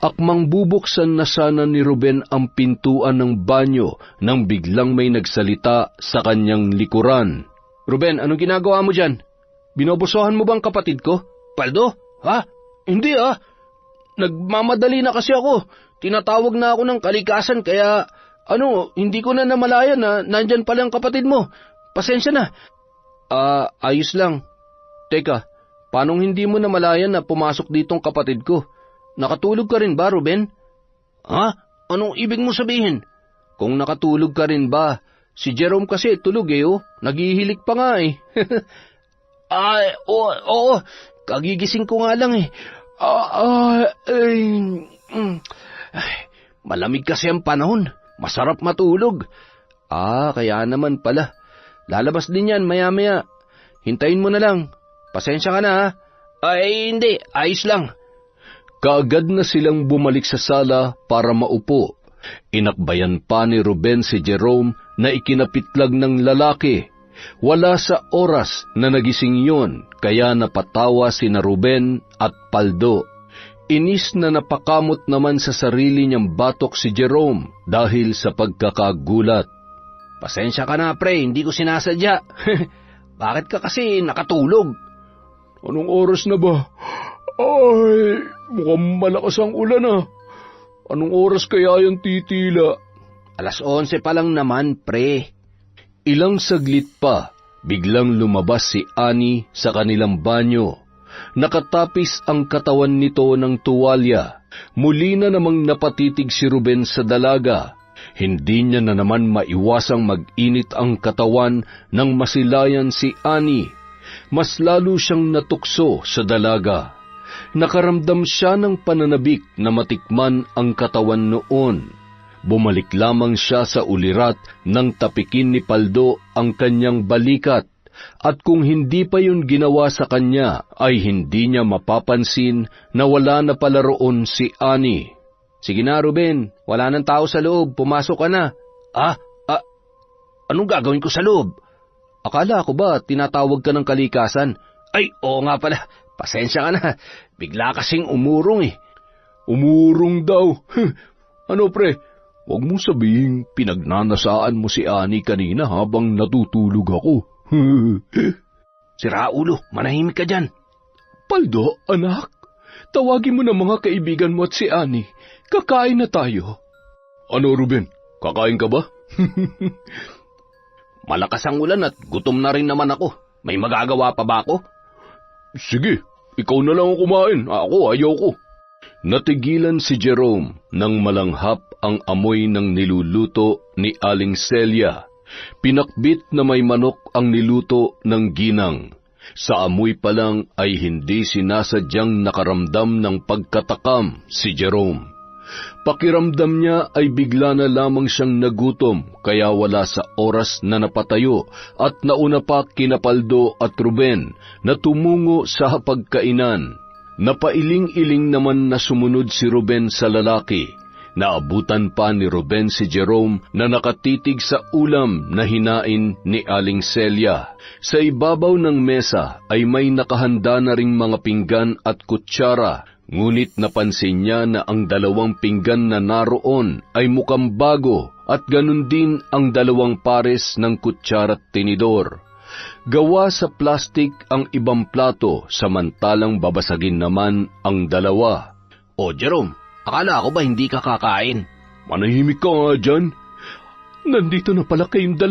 Akmang bubuksan na sana ni Ruben ang pintuan ng banyo nang biglang may nagsalita sa kanyang likuran. Ruben, anong ginagawa mo dyan? Binobosohan mo bang kapatid ko? Paldo? Ha? Hindi Nagmamadali na kasi ako. Tinatawag na ako ng kalikasan kaya hindi ko na namalayan na nandyan pala ang kapatid mo. Pasensya na. Ayos lang. Teka, paanong hindi mo namalayan na pumasok ditong kapatid ko? Nakatulog ka rin ba, Ruben? Ha? Anong ibig mo sabihin? Kung nakatulog ka rin ba, si Jerome kasi tulog Naghihilik pa nga Oo. Kagigising ko nga lang Malamig kasi ang panahon. Masarap matulog. Kaya naman pala. Lalabas din yan maya-maya. Hintayin mo na lang. Pasensya ka na Hindi. Ayos lang. Kaagad na silang bumalik sa sala para maupo. Inakbayan pa ni Ruben si Jerome na ikinapitlag ng lalaki. Wala sa oras na nagising yon, kaya napatawa sina Ruben at Paldo. Inis na napakamot naman sa sarili niyang batok si Jerome dahil sa pagkakagulat. Pasensya ka na, pre, hindi ko sinasadya. Bakit ka kasi nakatulog? Anong oras na ba? Ay, mukhang malakas ang ulan Anong oras kaya yung titila? 11:00 pa lang naman, pre. Ilang saglit pa, biglang lumabas si Annie sa kanilang banyo. Nakatapis ang katawan nito ng tuwalya. Muli na namang napatitig si Ruben sa dalaga. Hindi niya na naman maiwasang mag-init ang katawan nang masilayan si Annie. Mas lalo siyang natukso sa dalaga. Nakaramdam siya ng pananabik na matikman ang katawan noon. Bumalik lamang siya sa ulirat nang tapikin ni Paldo ang kanyang balikat. At kung hindi pa yun ginawa sa kanya, ay hindi niya mapapansin na wala na pala roon si Annie. Sige na, Ruben. Wala nang tao sa loob. Pumasok ka na. Anong gagawin ko sa loob? Akala ko ba tinatawag ka ng kalikasan? Ay, oo nga pala. Pasensya ka na. Bigla kasing umurong Umurong daw? Ano pre? Huwag mo sabihing pinagnanasaan mo si Annie kanina habang natutulog ako. Si Raulo, manahimik ka dyan. Paldo, anak, tawagin mo na mga kaibigan mo at si Annie. Kakain na tayo. Ano, Ruben? Kakain ka ba? Malakas ang ulan at gutom na rin naman ako. May magagawa pa ba ako? Sige, ikaw na lang ang kumain. Ako, ayoko. Natigilan si Jerome nang malanghap ang amoy ng niluluto ni Aling Celia. Pinakbit na may manok ang niluto ng ginang. Sa amoy pa lang ay hindi sinasadyang nakaramdam ng pagkatakam si Jerome. Pakiramdam niya ay bigla na lamang siyang nagutom kaya wala sa oras na napatayo at nauna pa kina Paldo at Ruben na tumungo sa hapagkainan. Napailing-iling naman na sumunod si Ruben sa lalaki. Naabutan pa ni Ruben si Jerome na nakatitig sa ulam na hinain ni Aling Celia. Sa ibabaw ng mesa ay may nakahanda na ring mga pinggan at kutsara, ngunit napansin niya na ang 2 pinggan na naroon ay mukhang bago at ganun din ang 2 pares ng kutsara at tinidor. Gawa sa plastik ang ibang plato samantalang babasagin naman ang 2. O Jerome, akala ko ba hindi ka kakain? Manahimik ka nga dyan. Nandito na pala kayong 2.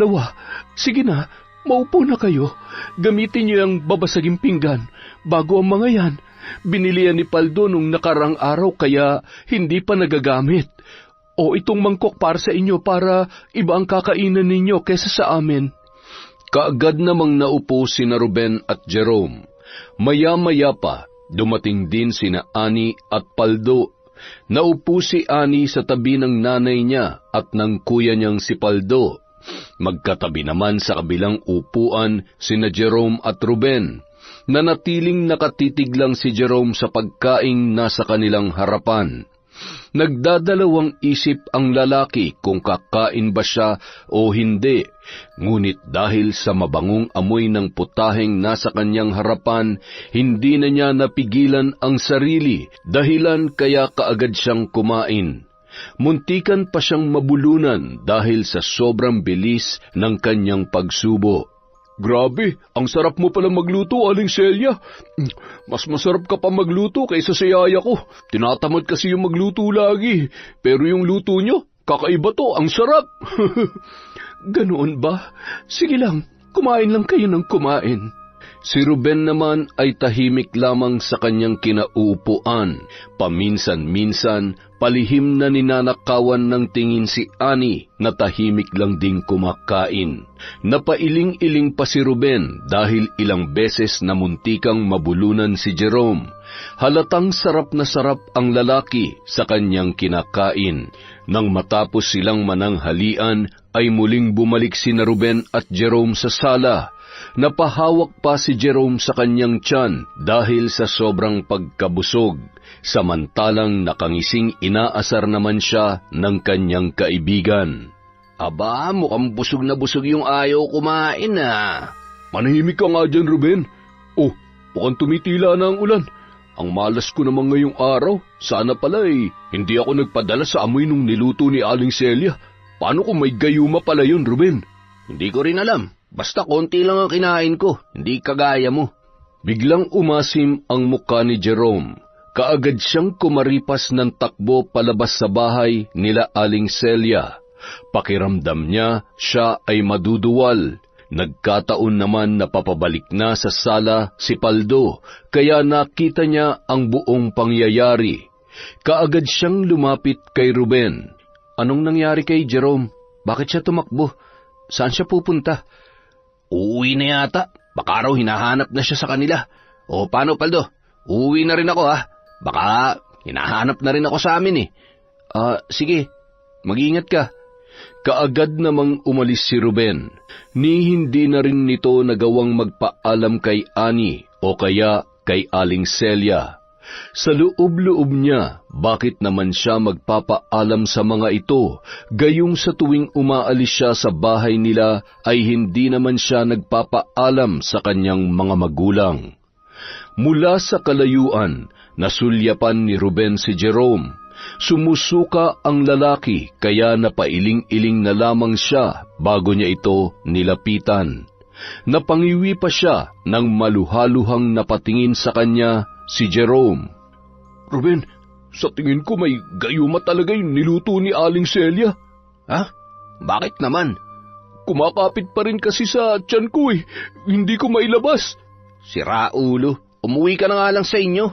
Sige na, maupo na kayo. Gamitin niyo ang babasaging pinggan bago ang mga yan. Binili yan ni Paldo nung nakarang araw kaya hindi pa nagagamit. O itong mangkok para sa inyo para iba ang kakainan ninyo kesa sa amin. Kaagad namang naupo sina Ruben at Jerome. Maya-maya pa, dumating din sina Annie at Paldo. Naupo si Annie sa tabi ng nanay niya at ng kuya niyang si Paldo. Magkatabi naman sa kabilang upuan sina Jerome at Ruben. Nanatiling nakatitig lang si Jerome sa pagkaing nasa kanilang harapan. Nagdadalawang isip ang lalaki kung kakain ba siya o hindi, ngunit dahil sa mabangong amoy ng putaheng nasa kanyang harapan, hindi na niya napigilan ang sarili, dahilan kaya kaagad siyang kumain. Muntikan pa siyang mabulunan dahil sa sobrang bilis ng kanyang pagsubo. Grabe, ang sarap mo pala magluto, Aling Celia. Mas masarap ka pa magluto kaysa sa yaya ko. Tinatamad kasi yung magluto lagi. Pero yung luto nyo, kakaiba to, ang sarap. Ganoon ba? Sige lang, kumain lang kayo ng kumain. Si Ruben naman ay tahimik lamang sa kanyang kinauupuan. Paminsan-minsan, palihim na ninanakawan ng tingin si Annie na tahimik lang ding kumakain. Napailing-iling pa si Ruben dahil ilang beses na muntikang mabulunan si Jerome. Halatang sarap na sarap ang lalaki sa kanyang kinakain. Nang matapos silang mananghalian, ay muling bumalik sina Ruben at Jerome sa sala. Napahawak pa si Jerome sa kanyang tiyan dahil sa sobrang pagkabusog, samantalang nakangising inaasar naman siya ng kanyang kaibigan. Aba, mukhang busog na busog yung ayaw kumain Manahimik ka nga dyan, Ruben. Oh, mukhang tumitila na ang ulan. Ang malas ko naman ngayong araw. Sana pala hindi ako nagpadala sa amoy nung niluto ni Aling Celia. Paano kung may gayuma pala yun, Ruben? Hindi ko rin alam. Basta konti lang ang kinain ko, hindi kagaya mo. Biglang umasim ang mukha ni Jerome. Kaagad siyang kumaripas ng takbo palabas sa bahay nila Aling Celia. Pakiramdam niya, siya ay maduduwal. Nagkataon naman na papabalik na sa sala si Paldo, kaya nakita niya ang buong pangyayari. Kaagad siyang lumapit kay Ruben. Anong nangyari kay Jerome? Bakit siya tumakbo? Saan siya pupunta? Uuwi na yata. Baka raw hinahanap na siya sa kanila. O paano, Paldo? Uuwi na rin ako Baka hinahanap na rin ako sa amin Sige. Mag-iingat ka. Kaagad namang umalis si Ruben. Ni hindi na rin nito nagawang magpaalam kay Annie o kaya kay Aling Celia. Sa loob-loob niya, bakit naman siya magpapaalam sa mga ito, gayong sa tuwing umaalis siya sa bahay nila ay hindi naman siya nagpapaalam sa kanyang mga magulang. Mula sa kalayuan, nasulyapan ni Ruben si Jerome. Sumusuka ang lalaki kaya napailing-iling na lamang siya bago niya ito nilapitan. Napangiwi pa siya nang maluhaluhang napatingin sa kanya si Jerome. Ruben, sa tingin ko may gayuma talaga yung niluto ni Aling Celia. Bakit naman? Kumakapit pa rin kasi sa tiyan ko Hindi ko mailabas. Sira ulo, umuwi ka na nga lang sa inyo.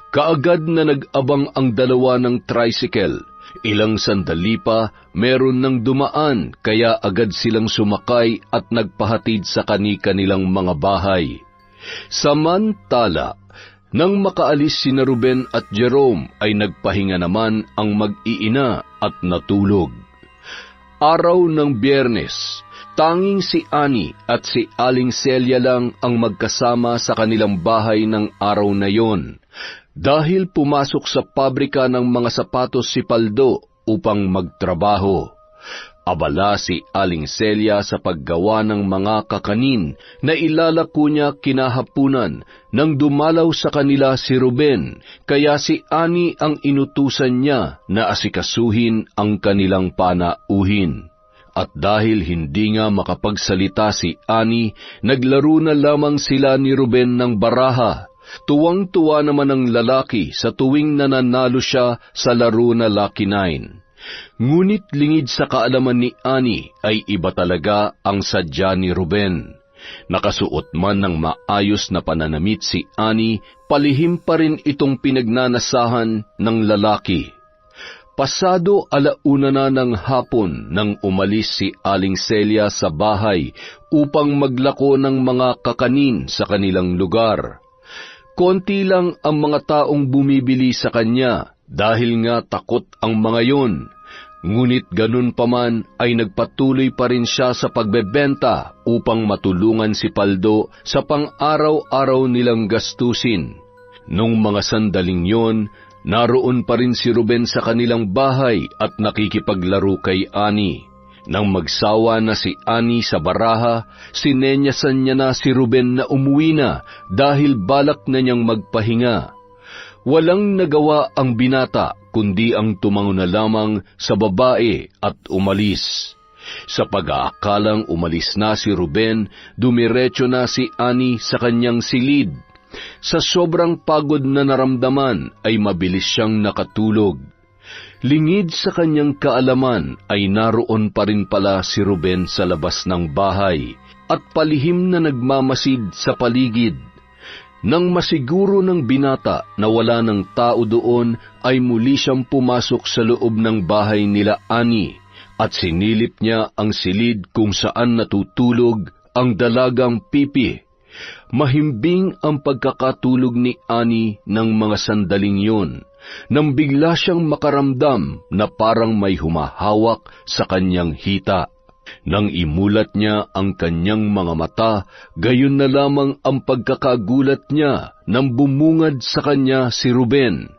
Kaagad na nag-abang ang dalawa ng tricycle. Ilang sandali pa, meron ng dumaan, kaya agad silang sumakay at nagpahatid sa kani-kanilang mga bahay. Samantala, nang makaalis sina Ruben at Jerome ay nagpahinga naman ang mag-iina at natulog. Araw ng Biyernes, tanging si Annie at si Aling Celia lang ang magkasama sa kanilang bahay ng araw na yon, dahil pumasok sa pabrika ng mga sapatos si Paldo upang magtrabaho. Abala si Aling Celia sa paggawa ng mga kakanin na ilalako niya kinahapunan nang dumalaw sa kanila si Ruben, kaya si Annie ang inutusan niya na asikasuhin ang kanilang panauhin. At dahil hindi nga makapagsalita si Annie, naglaro na lamang sila ni Ruben ng baraha. Tuwang-tuwa naman ang lalaki sa tuwing nananalo siya sa laro na Lucky 9. Ngunit lingid sa kaalaman ni Annie ay iba talaga ang sadya ni Ruben. Nakasuot man ng maayos na pananamit si Annie, palihim pa rin itong pinagnanasahan ng lalaki. Pasado 1:00 na ng hapon nang umalis si Aling Celia sa bahay upang maglako ng mga kakanin sa kanilang lugar. Konti lang ang mga taong bumibili sa kanya dahil nga takot ang mga yon. Ngunit ganun pa man ay nagpatuloy pa rin siya sa pagbebenta upang matulungan si Paldo sa pang-araw-araw nilang gastusin. Nung mga sandaling yon, Naroon pa rin si Ruben sa kanilang bahay at nakikipaglaro kay Ani. Nang magsawa na si Ani sa baraha, sinenyasan niya na si Ruben na umuwi na dahil balak na niyang magpahinga. Walang nagawa ang binata kundi ang tumango na lamang sa babae at umalis. Sa pag-aakalang umalis na si Ruben, dumiretso na si Ani sa kanyang silid. Sa sobrang pagod na naramdaman ay mabilis siyang nakatulog. Lingid sa kanyang kaalaman ay naroon pa rin pala si Ruben sa labas ng bahay at palihim na nagmamasid sa paligid. Nang masiguro ng binata na wala ng tao doon, ay muli siyang pumasok sa loob ng bahay nila Ani at sinilip niya ang silid kung saan natutulog ang dalagang Pipi. Mahimbing ang pagkakatulog ni Ani ng mga sandaling yun, nang bigla siyang makaramdam na parang may humahawak sa kanyang hita. Nang imulat niya ang kanyang mga mata, gayon na lamang ang pagkakagulat niya nang bumungad sa kanya si Ruben.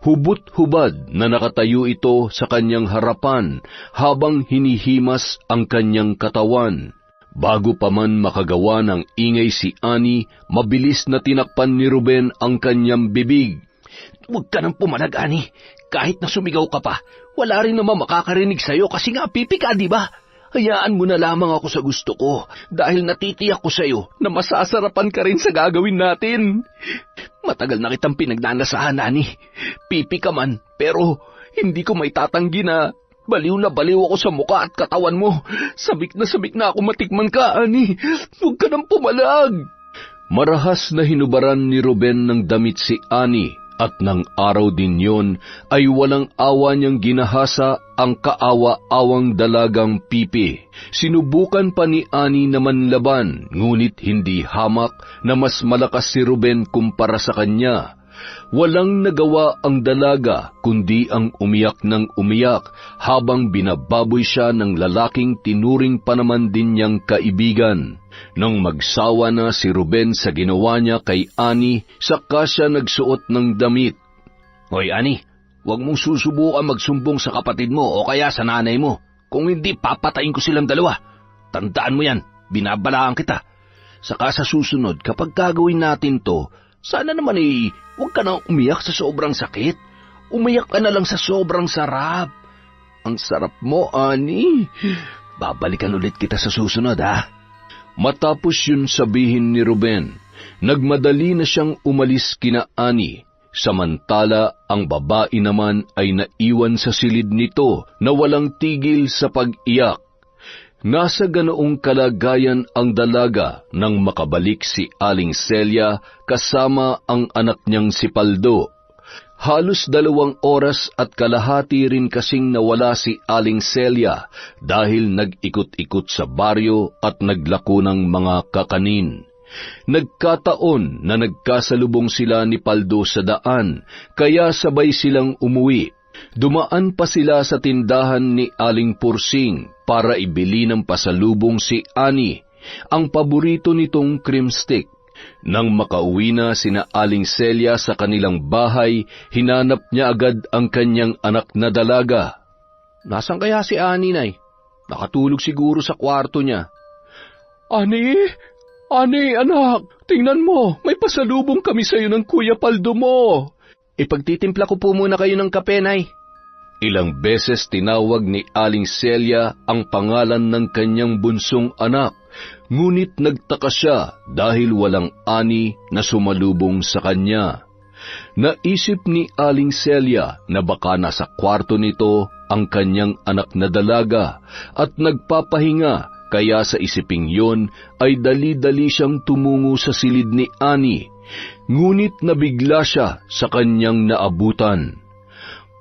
Hubot-hubad na nakatayo ito sa kanyang harapan habang hinihimas ang kanyang katawan. Bago pa man makagawa ng ingay si Ani, mabilis na tinakpan ni Ruben ang kanyang bibig. Huwag ka nang pumalag, Ani. Kahit na sumigaw ka pa, wala rin naman makakarinig sa'yo kasi nga pipi ka, di ba? Hayaan mo na lamang ako sa gusto ko dahil natitiyak ko sa'yo na masasarapan ka rin sa gagawin natin. Matagal na kitang pinagnanasahan, Ani. Pipi ka man, pero hindi ko may tatanggi na baliw ako sa muka at katawan mo. Sabik na ako matikman ka, Ani. Huwag ka nang pumalag. Marahas na hinubaran ni Ruben ng damit si Ani, at ng araw din yon ay walang awa niyang ginahasa ang kaawa-awang dalagang Pipi. Sinubukan pa ni Ani na manlaban, ngunit hindi hamak na mas malakas si Ruben kumpara sa kanya. Walang nagawa ang dalaga kundi ang umiyak ng umiyak habang binababoy siya ng lalaking tinuring pa naman din niyang kaibigan. Nang magsawa na si Ruben sa ginawa niya kay Ani, saka siya nagsuot ng damit. Hoy, Ani, huwag mong susubukan magsumbong sa kapatid mo o kaya sa nanay mo. Kung hindi, papatayin ko silang dalawa. Tandaan mo yan, binabalaan kita. Saka sa susunod, kapag gagawin natin to, sana naman huwag ka nang umiyak sa sobrang sakit. Umiyak ka na lang sa sobrang sarap. Ang sarap mo, Ani. Babalikan ulit kita sa susunod, ha? Matapos yun sabihin ni Ruben, nagmadali na siyang umalis kina Ani. Samantala, ang babae naman ay naiwan sa silid nito na walang tigil sa pag-iyak. Nasa ganoong kalagayan ang dalaga nang makabalik si Aling Celia kasama ang anak niyang si Paldo. Halos 2 oras at kalahati rin kasing nawala si Aling Celia dahil nag-ikot-ikot sa baryo at naglako ng mga kakanin. Nagkataon na nagkasalubong sila ni Paldo sa daan, kaya sabay silang umuwi. Dumaan pa sila sa tindahan ni Aling Pursing para ibili ng pasalubong si Ani, ang paborito nitong cream stick. Nang makauwi na sina Aling Celia sa kanilang bahay, hinanap niya agad ang kanyang anak na dalaga. Nasaan kaya si Ani, Nay? Nakatulog siguro sa kwarto niya. Ani, anak, tingnan mo, may pasalubong kami sa'yo ng Kuya Paldo mo. Ipagtitimpla ko po muna kayo ng kape, Nay. Ilang beses tinawag ni Aling Celia ang pangalan ng kanyang bunsong anak, ngunit nagtaka siya dahil walang Ani na sumalubong sa kanya. Naisip ni Aling Celia na baka nasa kwarto nito ang kanyang anak na dalaga at nagpapahinga, kaya sa isiping yon ay dali-dali siyang tumungo sa silid ni Ani, ngunit nabigla siya sa kanyang naabutan.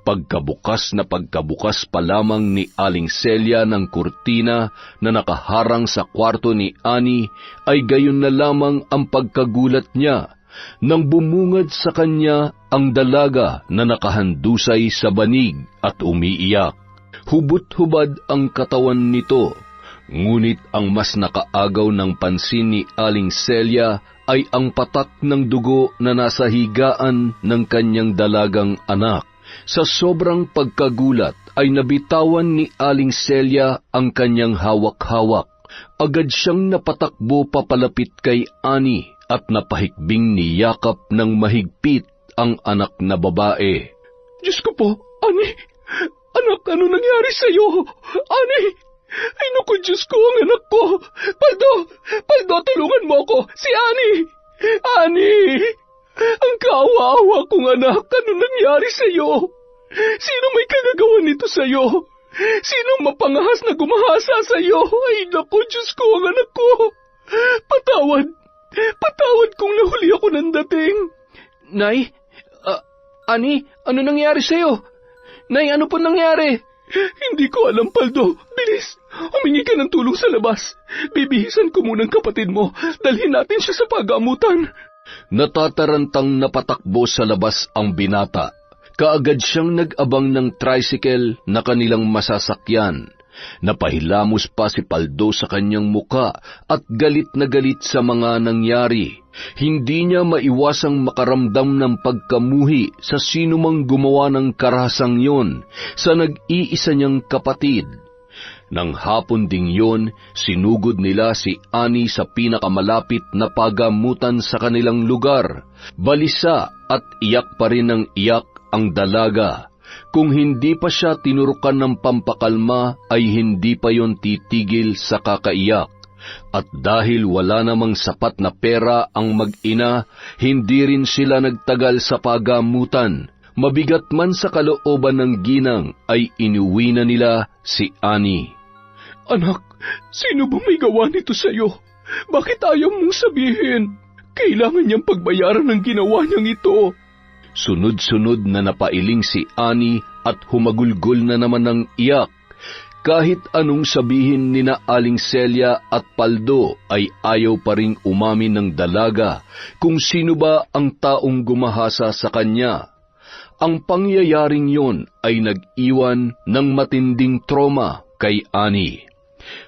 Pagkabukas pa lamang ni Aling Celia ng kurtina na nakaharang sa kwarto ni Ani, ay gayon na lamang ang pagkagulat niya nang bumungad sa kanya ang dalaga na nakahandusay sa banig at umiiyak. Hubot-hubad ang katawan nito, ngunit ang mas nakaagaw ng pansin ni Aling Celia ay ang patak ng dugo na nasa higaan ng kanyang dalagang anak. Sa sobrang pagkagulat ay nabitawan ni Aling Celia ang kanyang hawak-hawak. Agad siyang napatakbo papalapit kay Annie at napahikbing niyakap ng mahigpit ang anak na babae. Diyos ko po, Annie! Anak, ano nangyari sa'yo? Annie! Ay naku, Diyos ko, ang anak ko! Paldo, tulungan mo ako! Si Annie! Annie! Ang kaawa-awa kong anak, ano nangyari sa'yo? Sino may kagagawa nito sa'yo? Sino mapangahas na gumahasa sa'yo? Ay naku, Diyos ko, ang anak ko! Patawad kung nahuli ako ng dating. Nay? Ani, ano nangyari sa'yo? Nay, ano po nangyari? Hindi ko alam, Paldo. Bilis, humingi ka ng tulong sa labas. Bibihisan ko munang kapatid mo. Dalhin natin siya sa pagamutan. Natatarantang napatakbo sa labas ang binata. Kaagad siyang nag-abang ng tricycle na kanilang masasakyan. Napahilamos pa si Paldo sa kanyang muka at galit na galit sa mga nangyari. Hindi niya maiwasang makaramdam ng pagkamuhi sa sinumang gumawa ng karahasang yon sa nag-iisa niyang kapatid. Nang hapon ding yon, sinugod nila si Annie sa pinakamalapit na pagamutan sa kanilang lugar. Balisa at iyak pa rin ng iyak ang dalaga. Kung hindi pa siya tinurukan ng pampakalma, ay hindi pa yon titigil sa kakaiyak. At dahil wala namang sapat na pera ang mag-ina, hindi rin sila nagtagal sa pagamutan. Mabigat man sa kalooban ng ginang, ay inuwi na nila si Annie. Anak, sino ba may gawa nito sa'yo? Bakit ayaw mong sabihin? Kailangan niyang pagbayaran ng ginawa niyang ito. Sunod-sunod na napailing si Annie at humagulgol na naman ng iyak. Kahit anong sabihin ni na Aling Celia at Paldo ay ayaw pa ring umamin ng dalaga kung sino ba ang taong gumahasa sa kanya. Ang pangyayaring yon ay nag-iwan ng matinding trauma kay Annie.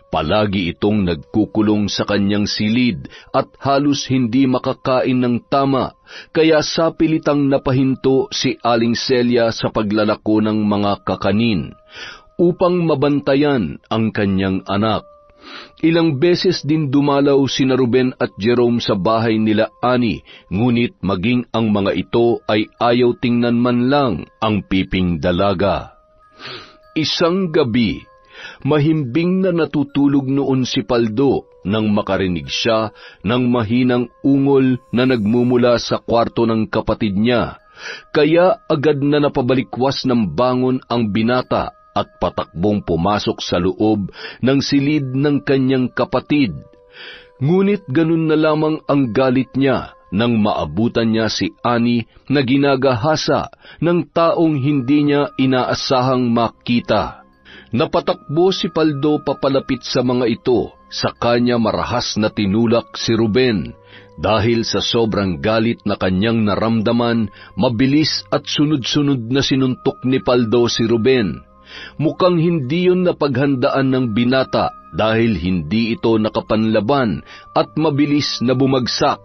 Palagi itong nagkukulong sa kanyang silid at halos hindi makakain ng tama, kaya sapilitang napahinto si Aling Celia sa paglalako ng mga kakanin upang mabantayan ang kanyang anak. Ilang beses din dumalaw sina Ruben at Jerome sa bahay nila Annie, ngunit maging ang mga ito ay ayaw tingnan man lang ang piping dalaga. Isang gabi, mahimbing na natutulog noon si Paldo nang makarinig siya ng mahinang ungol na nagmumula sa kwarto ng kapatid niya. Kaya agad na napabalikwas ng bangon ang binata at patakbong pumasok sa loob ng silid ng kanyang kapatid. Ngunit ganun na lamang ang galit niya nang maabutan niya si Annie na ginagahasa ng taong hindi niya inaasahang makita. Napatakbo si Paldo papalapit sa mga ito, sa kanya marahas na tinulak si Ruben. Dahil sa sobrang galit na kanyang naramdaman, mabilis at sunod-sunod na sinuntok ni Paldo si Ruben. Mukhang hindi yun napaghandaan ng binata dahil hindi ito nakapanlaban at mabilis na bumagsak.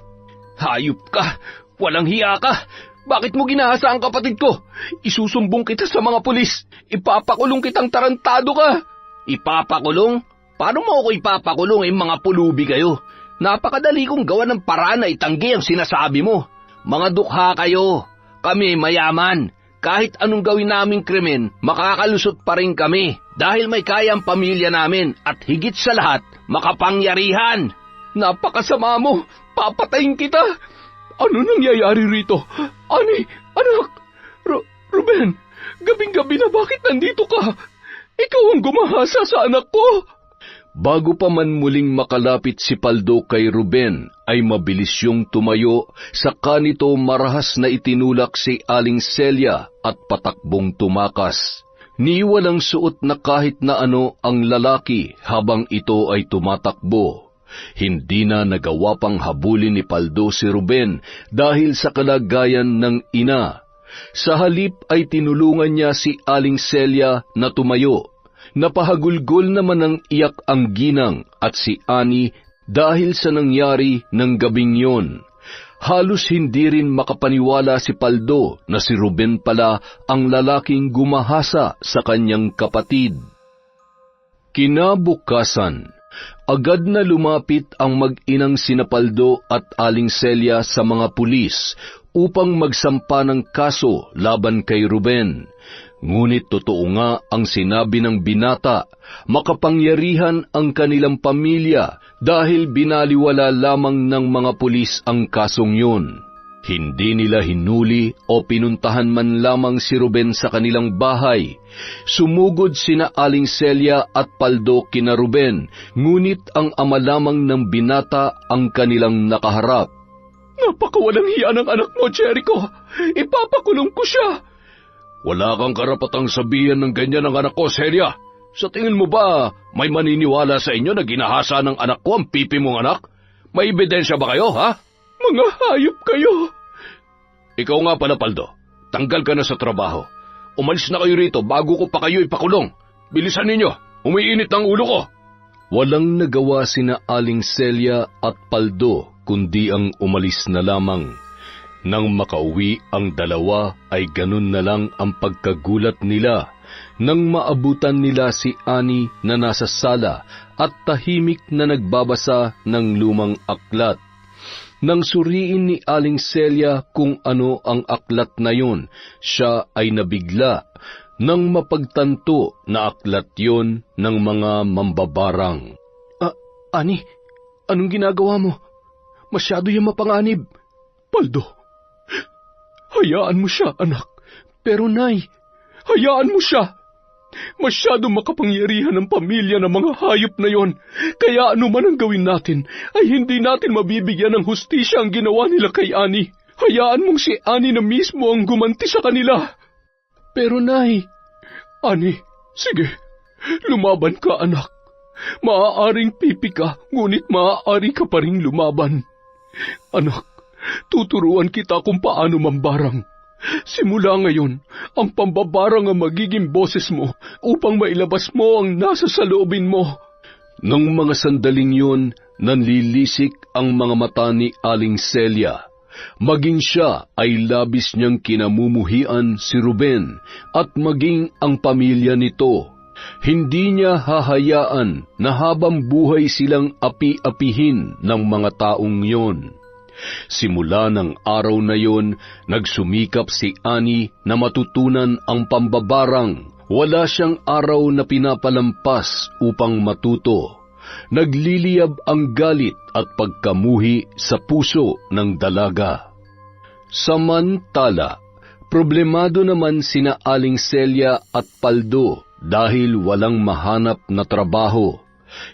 Hayop ka! Walang hiya ka! Bakit mo ginahasa ang kapatid ko? Isusumbong kita sa mga pulis. Ipapakulong kitang tarantado ka. Ipapakulong? Paano mo ako ipapakulong mga pulubi kayo? Napakadali kong gawa ng paraan na itanggi ang sinasabi mo. Mga dukha kayo. Kami mayaman. Kahit anong gawin naming krimen, makakalusot pa rin kami. Dahil may kaya ang pamilya namin at higit sa lahat, makapangyarihan. Napakasama mo. Papatayin kita. Ano nangyayari rito? Annie, anak! Ruben, gabing-gabi na bakit nandito ka? Ikaw ang gumahasa sa anak ko! Bago pa man muling makalapit si Paldo kay Ruben, ay mabilis yung tumayo, saka nito marahas na itinulak si Aling Celia at patakbong tumakas. Niwalang suot na kahit na ano ang lalaki habang ito ay tumatakbo. Hindi na nagawa pang habulin ni Paldo si Ruben dahil sa kalagayan ng ina. Sa halip ay tinulungan niya si Aling Celia na tumayo. Napahagulgol naman ng iyak ang ginang at si Annie dahil sa nangyari ng gabing yon. Halos hindi rin makapaniwala si Paldo na si Ruben pala ang lalaking gumahasa sa kanyang kapatid. Kinabukasan, agad na lumapit ang mag-inang sina Paldo at Aling Celia sa mga pulis upang magsampa ng kaso laban kay Ruben. Ngunit totoo nga ang sinabi ng binata, makapangyarihan ang kanilang pamilya dahil binaliwala lamang ng mga pulis ang kasong yun. Hindi nila hinuli o pinuntahan man lamang si Ruben sa kanilang bahay. Sumugod sina Aling Celia at Paldo kina Ruben, ngunit ang ama lamang ng binata ang kanilang nakaharap. Napakawalang hiya ng anak mo, Jericho. Ipapakulong ko siya. Wala kang karapatang sabihan ng ganyan ng anak ko, Celia. Sa tingin mo ba may maniniwala sa inyo na ginahasa ng anak ko ang pipi mong anak? May ebidensya ba kayo, ha? Mga hayop kayo. Ikaw nga pala, Paldo. Tanggal ka na sa trabaho. Umalis na kayo rito bago ko pa kayo ipakulong. Bilisan ninyo. Umiinit ang ulo ko. Walang nagawa sina Aling Celia at Paldo kundi ang umalis na lamang. Nang makauwi ang dalawa ay ganun na lang ang pagkagulat nila nang maabutan nila si Annie na nasa sala at tahimik na nagbabasa ng lumang aklat. Nang suriin ni Aling Celia kung ano ang aklat na yun, siya ay nabigla nang mapagtanto na aklat yon ng mga mambabarang. Annie, anong ginagawa mo? Masyado yung mapanganib. Paldo, hayaan mo siya, anak. Pero Nay, hayaan mo siya. Masyado makapangyarihan ang pamilya ng mga hayop na yon. Kaya ano man ang gawin natin, ay hindi natin mabibigyan ng hustisya ang ginawa nila kay Annie. Hayaan mong si Annie na mismo ang gumanti sa kanila. Pero Nay, Annie, sige, lumaban ka, anak. Maaaring pipi ka, ngunit maaari ka pa rin lumaban. Anak, tuturuan kita kung paano mambarang. Simula ngayon, ang pambabarang ang magiging boses mo upang mailabas mo ang nasa saloobin mo. Nang mga sandaling yun, nanlilisik ang mga mata ni Aling Celia. Maging siya ay labis niyang kinamumuhian si Ruben at maging ang pamilya nito. Hindi niya hahayaan na habang buhay silang api-apihin ng mga taong yon. Simula ng araw na yon, nagsumikap si Annie na matutunan ang pambabarang. Wala siyang araw na pinapalampas upang matuto. Nagliliyab ang galit at pagkamuhi sa puso ng dalaga. Samantala, problemado naman sina Aling Celia at Paldo dahil walang mahanap na trabaho.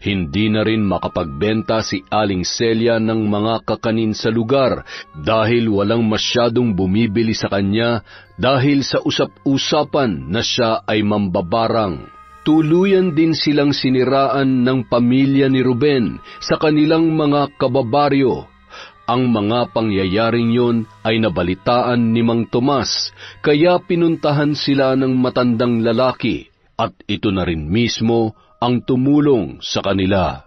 Hindi na rin makapagbenta si Aling Celia ng mga kakanin sa lugar dahil walang masyadong bumibili sa kanya dahil sa usap-usapan na siya ay mambabarang. Tuluyan din silang siniraan ng pamilya ni Ruben sa kanilang mga kababaryo. Ang mga pangyayaring yon ay nabalitaan ni Mang Tomas, kaya pinuntahan sila ng matandang lalaki at ito na rin mismo ang tumulong sa kanila.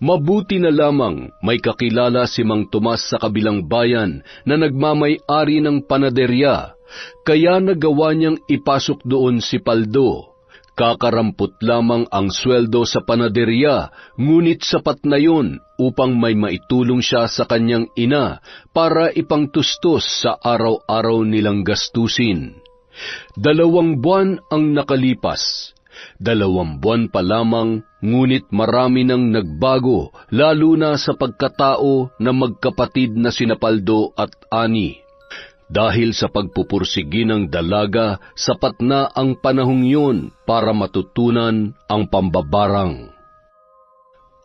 Mabuti na lamang may kakilala si Mang Tomas sa kabilang bayan na nagmamay-ari ng panaderya, kaya nagawa niyang ipasok doon si Paldo. Kakarampot lamang ang sweldo sa panaderya, ngunit sapat na yun upang may maitulong siya sa kanyang ina para ipangtustos sa araw-araw nilang gastusin. 2 buwan ang nakalipas. 2 buwan pa lamang, ngunit marami nang nagbago, lalo na sa pagkatao na magkapatid na sina Paldo at Annie. Dahil sa pagpupursigi ng dalaga, sapat na ang panahong yun para matutunan ang pambabarang.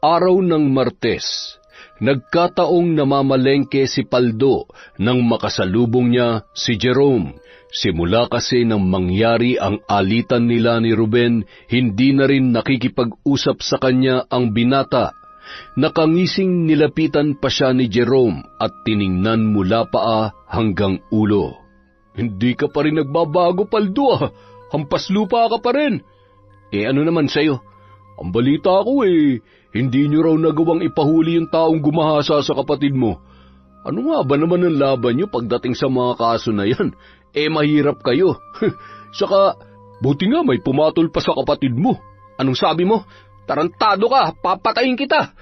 Araw ng Martes, nagkataong namamalengke si Paldo nang makasalubong niya si Jerome. Simula kasi nang mangyari ang alitan nila ni Ruben, hindi na rin nakikipag-usap sa kanya ang binata. Nakangising nilapitan pa siya ni Jerome at tiningnan mula paa hanggang ulo. Hindi ka pa rin nagbabago, Paldo. Hampas lupa ka pa rin. Ano naman sa'yo? Ang balita ko hindi niyo raw nagawang ipahuli yung taong gumahasa sa kapatid mo. Ano nga ba naman ang laban niyo pagdating sa mga kaso na yan? Mahirap kayo. Saka, buti nga may pumatol pa sa kapatid mo. Anong sabi mo? Tarantado ka, papatayin kita!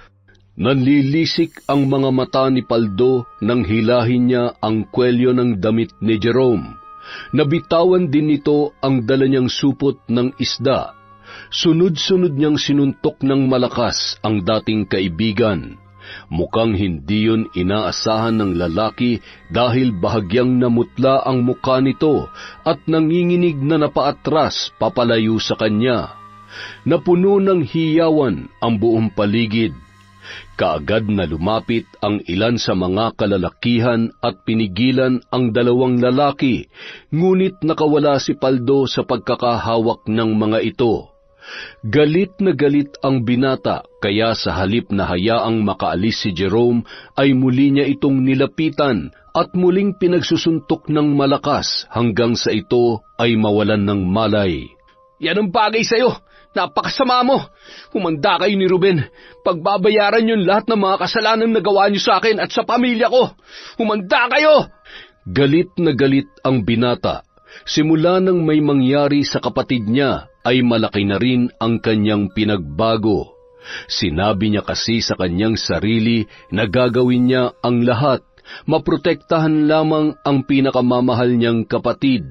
Nanlilisik ang mga mata ni Paldo nang hilahin niya ang kwelyo ng damit ni Jerome. Nabitawan din nito ang dala niyang supot ng isda. Sunod-sunod niyang sinuntok ng malakas ang dating kaibigan. Mukhang hindi yun inaasahan ng lalaki dahil bahagyang namutla ang mukha nito at nanginginig na napaatras papalayo sa kanya. Napuno ng hiyawan ang buong paligid. Kaagad na lumapit ang ilan sa mga kalalakihan at pinigilan ang dalawang lalaki, ngunit nakawala si Paldo sa pagkakahawak ng mga ito. Galit na galit ang binata, kaya sa halip na hayaang makaalis si Jerome, ay muli niya itong nilapitan at muling pinagsusuntok ng malakas hanggang sa ito ay mawalan ng malay. Yan ang bagay sa'yo! Napakasama mo! Humanda kayo ni Ruben. Pagbabayaran yun lahat ng mga kasalanang nagawa niyo sa akin at sa pamilya ko. Humanda kayo! Galit na galit ang binata. Simula nang may mangyari sa kapatid niya, ay malaki na rin ang kanyang pinagbago. Sinabi niya kasi sa kanyang sarili na gagawin niya ang lahat, maprotektahan lamang ang pinakamamahal niyang kapatid.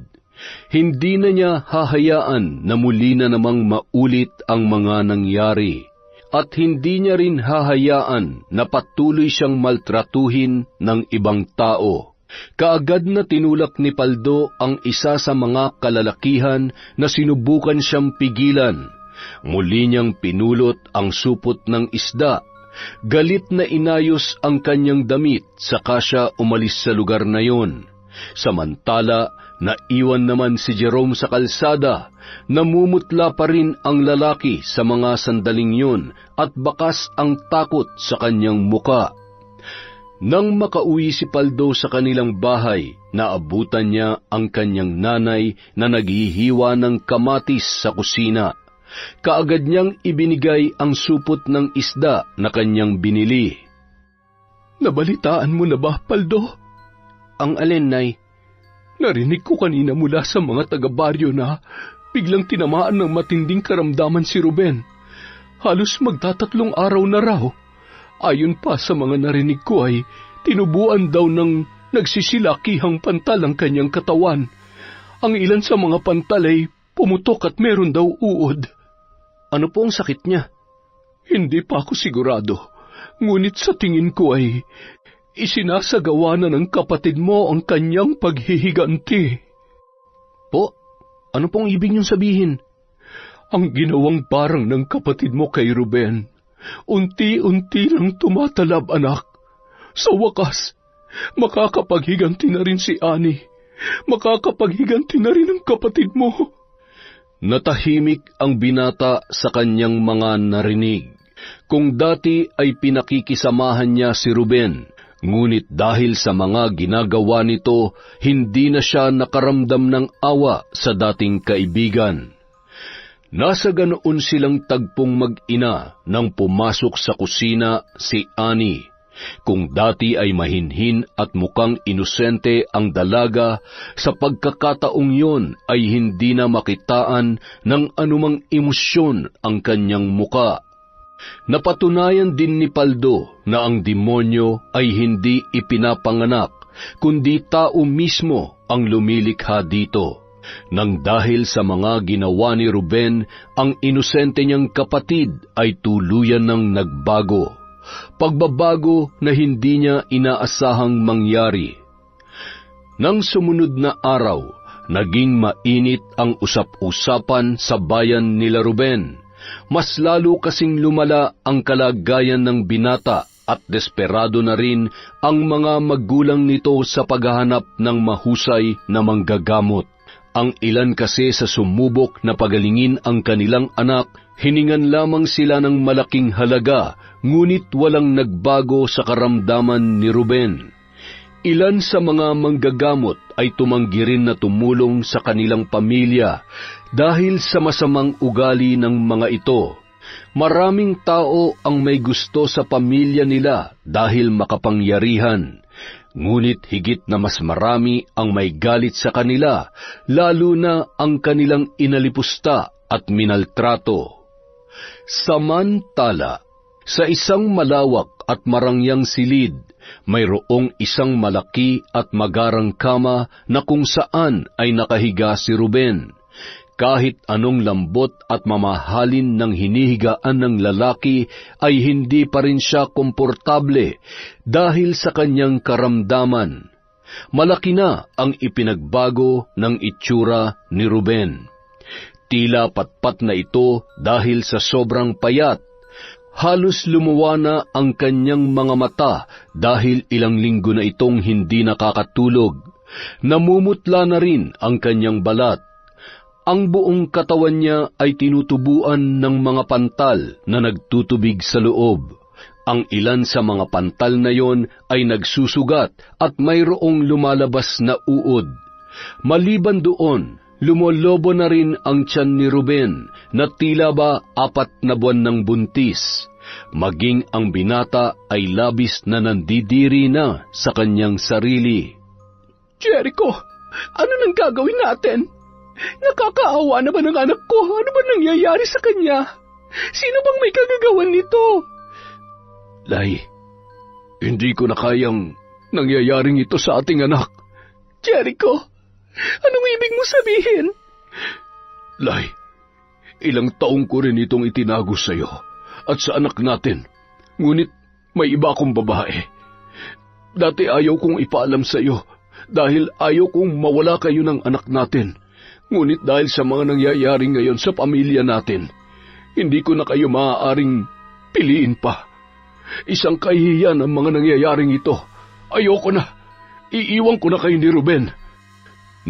Hindi na niya hahayaan na muli na namang maulit ang mga nangyari. At hindi niya rin hahayaan na patuloy siyang maltratuhin ng ibang tao. Kaagad na tinulak ni Paldo ang isa sa mga kalalakihan na sinubukan siyang pigilan. Muli niyang pinulot ang supot ng isda. Galit na inayos ang kanyang damit saka siya umalis sa lugar na yon. Samantala, naiwan naman si Jerome sa kalsada. Namumutla pa rin ang lalaki sa mga sandaling yun at bakas ang takot sa kanyang muka. Nang makauwi si Paldo sa kanilang bahay, naabutan niya ang kanyang nanay na naghihiwa ng kamatis sa kusina. Kaagad niyang ibinigay ang supot ng isda na kanyang binili. Nabalitaan mo na ba, Paldo? Ang alin, Nay? Narinig ko kanina mula sa mga taga-baryo na biglang tinamaan ng matinding karamdaman si Ruben. Halos magtatatlong araw na raw. Ayon pa sa mga narinig ko ay tinubuan daw ng nagsisilakihang pantal ang kanyang katawan. Ang ilan sa mga pantal ay pumutok at meron daw uod. Ano po ang sakit niya? Hindi pa ako sigurado. Ngunit sa tingin ko ay isinasagawa na ng kapatid mo ang kanyang paghihiganti. Po? Ano pong ibig niyong sabihin? Ang ginawang parang ng kapatid mo kay Ruben, unti-unti lang tumatalab, anak. Sa wakas, makakapaghiganti na rin si Annie. Makakapaghiganti na rin ang kapatid mo. Natahimik ang binata sa kanyang mga narinig. Kung dati ay pinakikisamahan niya si Ruben, ngunit dahil sa mga ginagawa nito, hindi na siya nakaramdam ng awa sa dating kaibigan. Nasa ganoon silang tagpong mag-ina nang pumasok sa kusina si Annie. Kung dati ay mahinhin at mukhang inosente ang dalaga, sa pagkakataong yon ay hindi na makitaan ng anumang emosyon ang kanyang muka. Napatunayan din ni Paldo na ang demonyo ay hindi ipinapanganak, kundi tao mismo ang lumilikha dito. Nang dahil sa mga ginawa ni Ruben, ang inosente niyang kapatid ay tuluyan ng nagbago. Pagbabago na hindi niya inaasahang mangyari. Nang sumunod na araw, naging mainit ang usap-usapan sa bayan nila Ruben. Mas lalo kasing lumala ang kalagayan ng binata at desperado na rin ang mga magulang nito sa paghahanap ng mahusay na manggagamot. Ang ilan kasi sa sumubok na pagalingin ang kanilang anak, hiningan lamang sila ng malaking halaga, ngunit walang nagbago sa karamdaman ni Ruben. Ilan sa mga manggagamot ay tumanggi rin na tumulong sa kanilang pamilya dahil sa masamang ugali ng mga ito. Maraming tao ang may gusto sa pamilya nila dahil makapangyarihan, ngunit higit na mas marami ang may galit sa kanila, lalo na ang kanilang inalipusta at minaltrato. Samantala, sa isang malawak at marangyang silid, mayroong isang malaki at magarang kama na kung saan ay nakahiga si Ruben. Kahit anong lambot at mamahalin ng hinihigaan ng lalaki ay hindi pa rin siya komportable dahil sa kanyang karamdaman. Malaki na ang ipinagbago ng itsura ni Ruben. Tila patpat na ito dahil sa sobrang payat. Halos lumuwa na ang kanyang mga mata dahil ilang linggo na itong hindi nakakatulog. Namumutla na rin ang kanyang balat. Ang buong katawan niya ay tinutubuan ng mga pantal na nagtutubig sa loob. Ang ilan sa mga pantal na yon ay nagsusugat at mayroong lumalabas na uod. Maliban doon, lumolobo na rin ang tiyan ni Ruben na tila ba 4 na buwan ng buntis. Maging ang binata ay labis na nandidiri na sa kanyang sarili. Jericho, ano nang gagawin natin? Nakakaawa naman ang anak ko. Ano ba nangyayari sa kanya? Sino bang may kagagawan nito? Lay, hindi ko na kayang nangyayaring ito sa ating anak. Jericho, anong ibig mo sabihin? Lay, ilang taong ko rin itong itinago sa iyo at sa anak natin. Ngunit may iba akong babae. Dati ayaw kong ipaalam sa iyo dahil ayaw kong mawala kayo ng anak natin. Ngunit dahil sa mga nangyayari ngayon sa pamilya natin, hindi ko na kayo maaaring piliin pa. Isang kahihiyan ang mga nangyayaring ito. Ayoko na. Iiwan ko na kayo ni Ruben.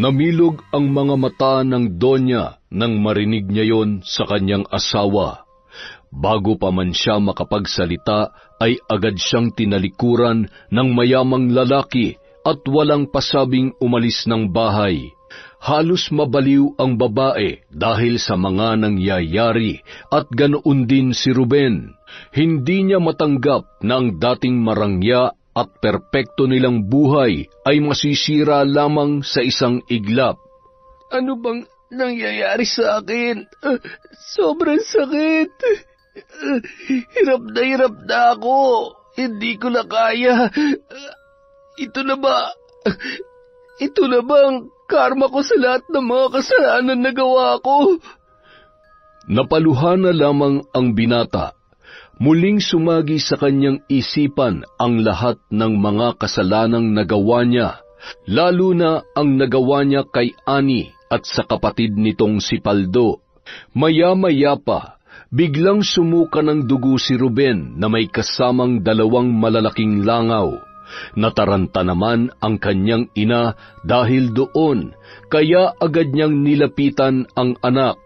Namilog ang mga mata ng Donya nang marinig niya yon sa kanyang asawa. Bago pa man siya makapagsalita, ay agad siyang tinalikuran ng mayamang lalaki at walang pasabing umalis ng bahay. Halos mabaliw ang babae dahil sa mga nangyayari at ganoon din si Ruben. Hindi niya matanggap na ang dating marangya at perpekto nilang buhay ay masisira lamang sa isang iglap. Ano bang nangyayari sa akin? Sobrang sakit. Hirap na ako. Hindi ko na kaya. Ito na ba ang karma ko sa lahat ng mga kasalanan na gawa ko? Napaluha na lamang ang binata. Muling sumagi sa kanyang isipan ang lahat ng mga kasalanang nagawa niya, lalo na ang nagawa niya kay Ani at sa kapatid nitong si Paldo. Maya-maya pa, biglang sumuka ng dugo si Ruben na may kasamang 2 malalaking langaw. Nataranta naman ang kanyang ina dahil doon, kaya agad niyang nilapitan ang anak.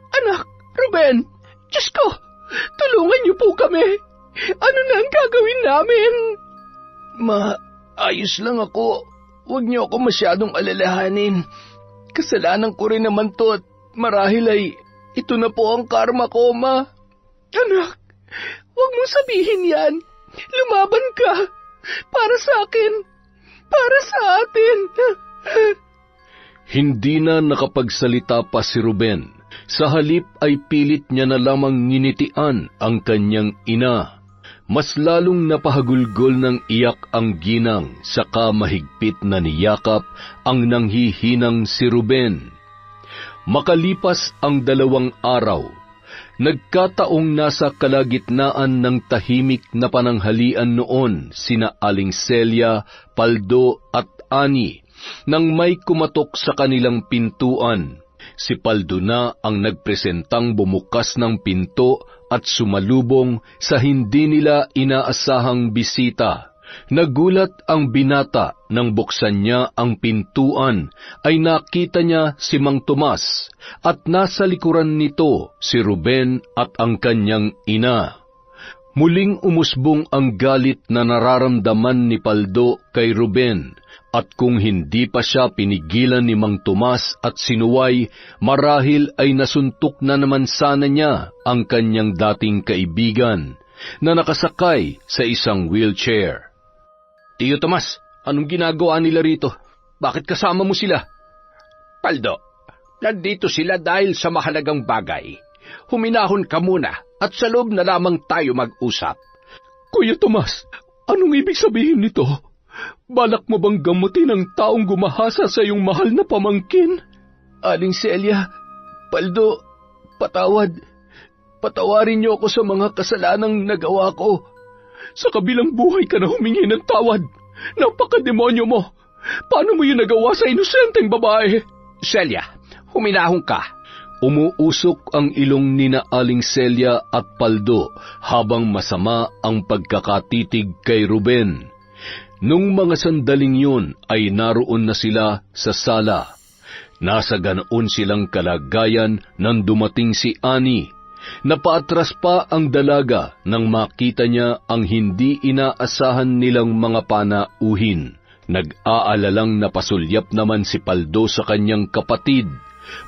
Anak, Ruben, Diyos ko, tulungan niyo po kami. Ano na ang gagawin namin? Ayos lang ako. Huwag niyo ako masyadong alalahanin. Kasalanan ko rin naman to at marahil ay ito na po ang karma ko, Ma. Anak, huwag mong sabihin yan. Lumaban ka. Para sa akin. Para sa atin. Hindi na nakapagsalita pa si Ruben. Sa halip ay pilit niya na lamang nginitian ang kanyang ina. Mas lalong napahagulgol ng iyak ang ginang, saka mahigpit na niyakap ang nanghihinang si Ruben. Makalipas ang 2 araw, nagkataong nasa kalagitnaan ng tahimik na pananghalian noon sina Aling Celia, Paldo at Ani, nang may kumatok sa kanilang pintuan. Si Paldo na ang nagpresentang bumukas ng pinto at sumalubong sa hindi nila inaasahang bisita. Nagulat ang binata nang buksan niya ang pintuan ay nakita niya si Mang Tomas at nasa likuran nito si Ruben at ang kanyang ina. Muling umusbong ang galit na nararamdaman ni Paldo kay Ruben At kung hindi pa siya pinigilan ni Mang Tomas at sinuway, marahil ay nasuntok na naman sana niya ang kanyang dating kaibigan na nakasakay sa isang wheelchair. Tiyo Tomas, anong ginagawa nila rito? Bakit kasama mo sila? Paldo, nandito sila dahil sa mahalagang bagay. Huminahon ka muna at sa loob na lamang tayo mag-usap. Kuya Tomas, anong ibig sabihin nito? Balak mo bang gamutin ang taong gumahasa sa iyong mahal na pamangkin? Aling Celia, Paldo, patawarin niyo ako sa mga kasalanang nagawa ko. Sa kabilang buhay ka na humingi ng tawad. Napakademonyo mo! Paano mo yun nagawa sa inosenteng babae? Celia, huminahon ka. Umuusok ang ilong ni na Aling Celia at Paldo habang masama ang pagkakatitig kay Ruben. Nung mga sandaling yun ay naroon na sila sa sala. Nasa ganoon silang kalagayan nang dumating si Annie. Napaatras pa ang dalaga nang makita niya ang hindi inaasahan nilang mga panauhin. Nag-aalalang napasulyap naman si Paldo sa kanyang kapatid.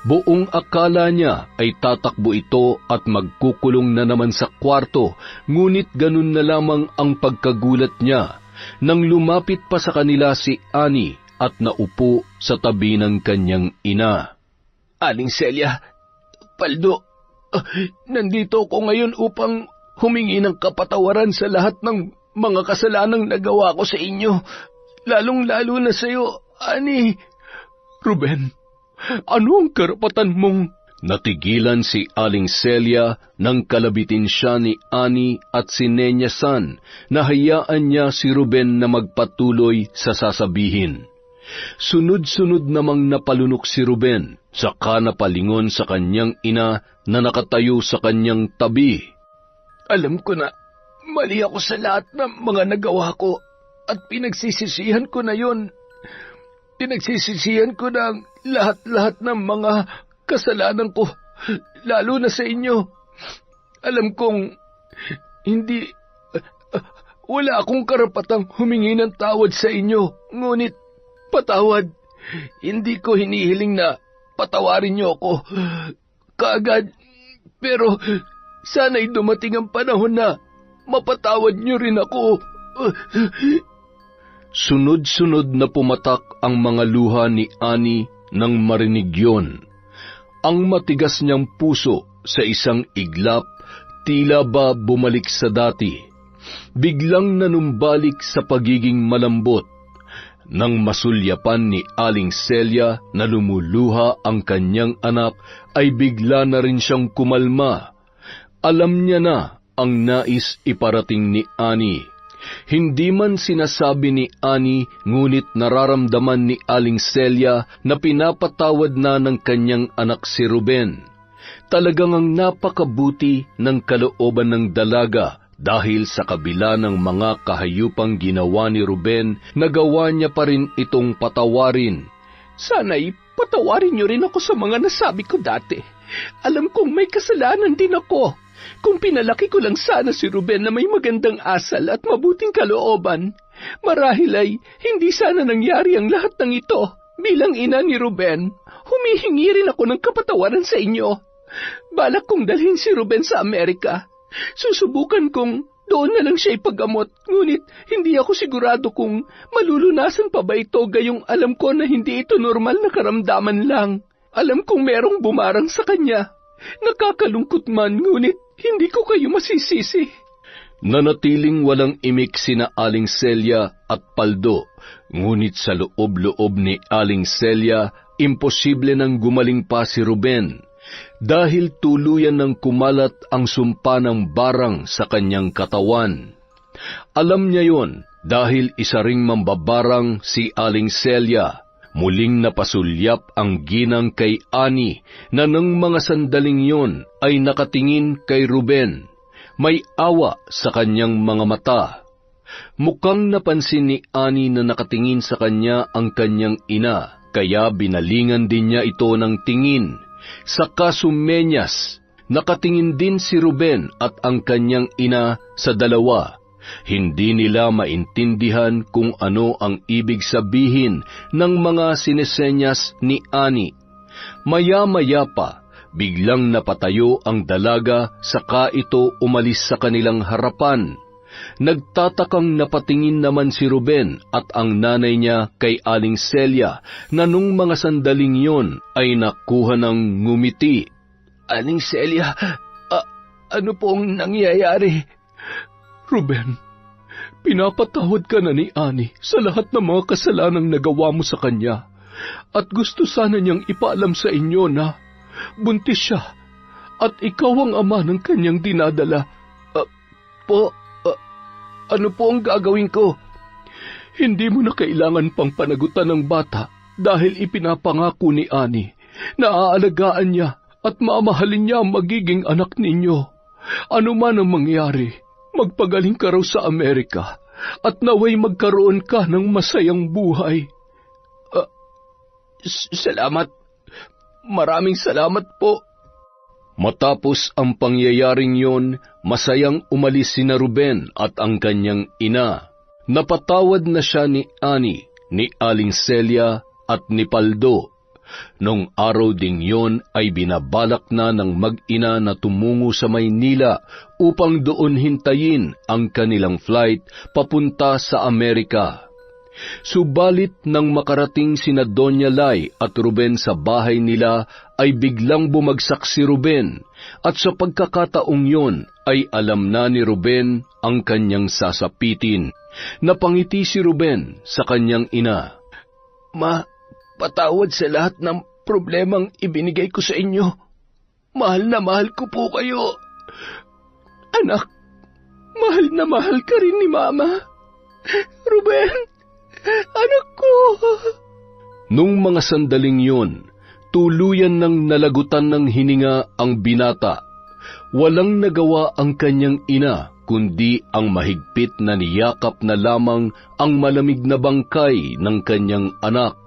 Buong akala niya ay tatakbo ito at magkukulong na naman sa kwarto, ngunit ganun na lamang ang pagkagulat niya nang lumapit pa sa kanila si Annie at naupo sa tabi ng kanyang ina. Aling Celia, Paldo, nandito ako ngayon upang humingi ng kapatawaran sa lahat ng mga kasalanang nagawa ko sa inyo, lalong-lalo na sa iyo, Annie. Ruben, ano ang karapatan mong... Natigilan si Aling Celia nang kalabitin siya ni Annie at si Nenya San na hayaan niya si Ruben na magpatuloy sa sasabihin. Sunod-sunod namang napalunok si Ruben, saka napalingon sa kanyang ina na nakatayo sa kanyang tabi. Alam ko na, mali ako sa lahat ng mga nagawa ko at pinagsisisihan ko na yon. Pinagsisisihan ko na ang lahat-lahat ng mga kasalanan ko, lalo na sa inyo. Alam kong wala akong karapatang humingi ng tawad sa inyo, ngunit patawad. Hindi ko hinihiling na patawarin niyo ako kaagad, pero sana'y dumating ang panahon na mapatawad niyo rin ako. Sunod-sunod na pumatak ang mga luha ni Annie nang marinig yon. Ang matigas niyang puso sa isang iglap tila ba bumalik sa dati. Biglang nanumbalik sa pagiging malambot. Nang masulyapan ni Aling Celia na lumuluha ang kanyang anak, ay bigla na rin siyang kumalma. Alam niya na ang nais iparating ni Annie. Hindi man sinasabi ni Annie, ngunit nararamdaman ni Aling Celia na pinapatawad na ng kanyang anak si Ruben. Talagang ang napakabuti ng kalooban ng dalaga dahil sa kabila ng mga kahayupang ginawa ni Ruben, nagawa niya pa rin itong patawarin. Sana'y patawarin niyo rin ako sa mga nasabi ko dati. Alam kong may kasalanan din ako. Kung pinalaki ko lang sana si Ruben na may magandang asal at mabuting kalooban, marahil ay hindi sana nangyari ang lahat ng ito. Bilang ina ni Ruben, humihingi rin ako ng kapatawaran sa inyo. Balak kong dalhin si Ruben sa Amerika. Susubukan kong doon na lang siya ipagamot, ngunit hindi ako sigurado kung malulunasan pa ba ito gayong alam ko na hindi ito normal na karamdaman lang. Alam kong merong bumarang sa kanya. Nakakalungkot man, ngunit hindi ko kayo masisisi. Nanatiling walang imik sina Aling Celia at Paldo, ngunit sa loob-loob ni Aling Celia, imposible nang gumaling pa si Ruben, dahil tuluyan ng kumalat ang sumpa ng barang sa kanyang katawan. Alam niya yon dahil isa ring mambabarang si Aling Celia. Muling napasulyap ang ginang kay Annie na nang mga sandaling yon ay nakatingin kay Ruben. May awa sa kanyang mga mata. Mukhang napansin ni Annie na nakatingin sa kanya ang kanyang ina, kaya binalingan din niya ito ng tingin. Saka sumenyas, nakatingin din si Ruben at ang kanyang ina sa dalawa. Hindi nila maintindihan kung ano ang ibig sabihin ng mga sinesenyas ni Annie. Maya-maya pa, biglang napatayo ang dalaga saka ito umalis sa kanilang harapan. Nagtatakang napatingin naman si Ruben at ang nanay niya kay Aling Celia na nung mga sandaling yon ay nakuha ng ngumiti. Aling Celia, ano pong nangyayari? Ruben, pinapatawad ka na ni Annie sa lahat ng mga kasalanang nagawa mo sa kanya at gusto sana niyang ipaalam sa inyo na buntis siya at ikaw ang ama ng kanyang dinadala. Ano po ang gagawin ko? Hindi mo na kailangan pang panagutan ng bata dahil ipinapangako ni Annie na aalagaan niya at mamahalin niya ang magiging anak ninyo. Ano man ang mangyari, magpagaling ka raw sa Amerika at naway magkaroon ka ng masayang buhay. Salamat. Maraming salamat po. Matapos ang pangyayaring yon, masayang umalis sina Ruben at ang kanyang ina. Napatawad na siya ni Annie, ni Aling Celia at ni Paldo. Nung araw ding yon ay binabalak na ng mag-ina na tumungo sa Maynila upang doon hintayin ang kanilang flight papunta sa Amerika. Subalit nang makarating sina Doña Lai at Ruben sa bahay nila ay biglang bumagsak si Ruben at sa pagkakataong yon ay alam na ni Ruben ang kanyang sasapitin. Napangiti si Ruben sa kanyang ina. Patawad sa lahat ng problemang ibinigay ko sa inyo. Mahal na mahal ko po kayo. Anak, mahal na mahal ka rin ni Mama. Ruben, anak ko. Nung mga sandaling yun, tuluyan ng nalagutan ng hininga ang binata. Walang nagawa ang kanyang ina, kundi ang mahigpit na niyakap na lamang ang malamig na bangkay ng kanyang anak.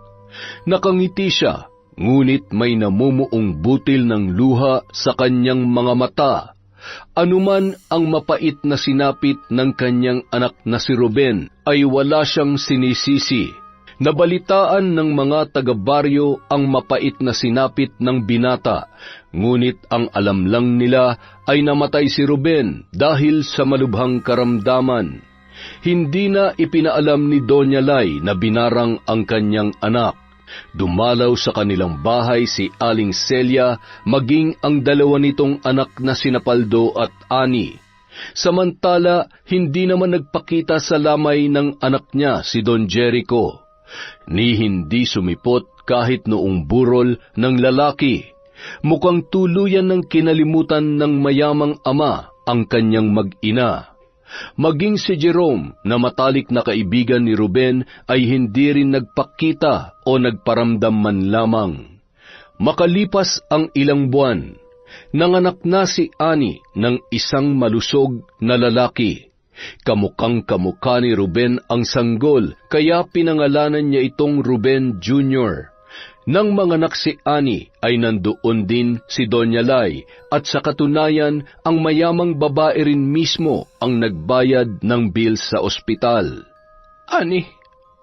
Nakangiti siya, ngunit may namumuong butil ng luha sa kanyang mga mata. Anuman ang mapait na sinapit ng kanyang anak na si Ruben ay wala siyang sinisisi. Nabalitaan ng mga taga-baryo ang mapait na sinapit ng binata, ngunit ang alam lang nila ay namatay si Ruben dahil sa malubhang karamdaman. Hindi na ipinaalam ni Doña Lai na binarang ang kanyang anak. Dumalaw sa kanilang bahay si Aling Celia maging ang dalawa nitong anak na sina Paldo at Annie. Samantala, hindi naman nagpakita sa lamay ng anak niya si Don Jericho, ni hindi sumipot kahit noong burol ng lalaki. Mukhang tuluyan ng kinalimutan ng mayamang ama ang kanyang mag-ina. Maging si Jerome na matalik na kaibigan ni Ruben ay hindi rin nagpakita o nagparamdam man lamang. Makalipas ang ilang buwan, nanganak na si Annie ng isang malusog na lalaki. Kamukhang-kamukha ni Ruben ang sanggol, kaya pinangalanan niya itong Ruben Jr. Nang manganak si Annie ay nandoon din si Doña Lai at sa katunayan ang mayamang babae rin mismo ang nagbayad ng bill sa ospital. Annie,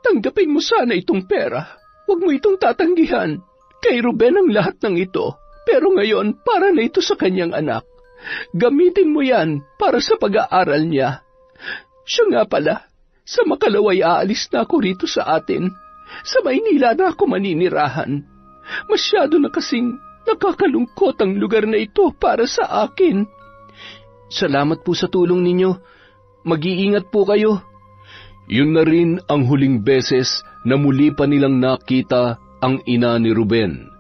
tanggapin mo sana itong pera. Huwag mo itong tatanggihan. Kay Ruben ang lahat ng ito, pero ngayon para na ito sa kanyang anak. Gamitin mo yan para sa pag-aaral niya. Siya nga pala, sa makalaway aalis na ako rito sa atin. Sa Maynila na ako maninirahan. Masyado na kasing nakakalungkot ang lugar na ito para sa akin. Salamat po sa tulong ninyo. Mag-iingat po kayo. Yun na rin ang huling beses na muli pa nilang nakita ang ina ni Ruben.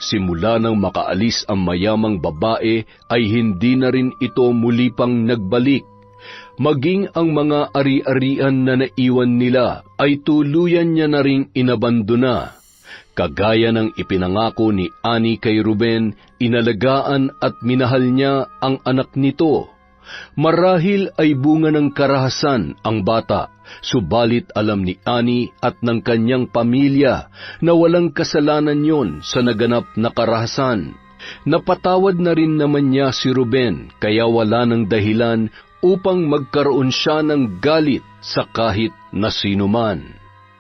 Simula nang makaalis ang mayamang babae ay hindi na rin ito muli pang nagbalik. Maging ang mga ari-arian na naiwan nila ay tuluyan niya na ring inabandona. Kagaya ng ipinangako ni Annie kay Ruben, inalagaan at minahal niya ang anak nito. Marahil ay bunga ng karahasan ang bata, subalit alam ni Annie at ng kanyang pamilya na walang kasalanan yon sa naganap na karahasan. Napatawad na rin naman niya si Ruben, kaya wala ng dahilan upang magkaroon siya ng galit sa kahit na sino man.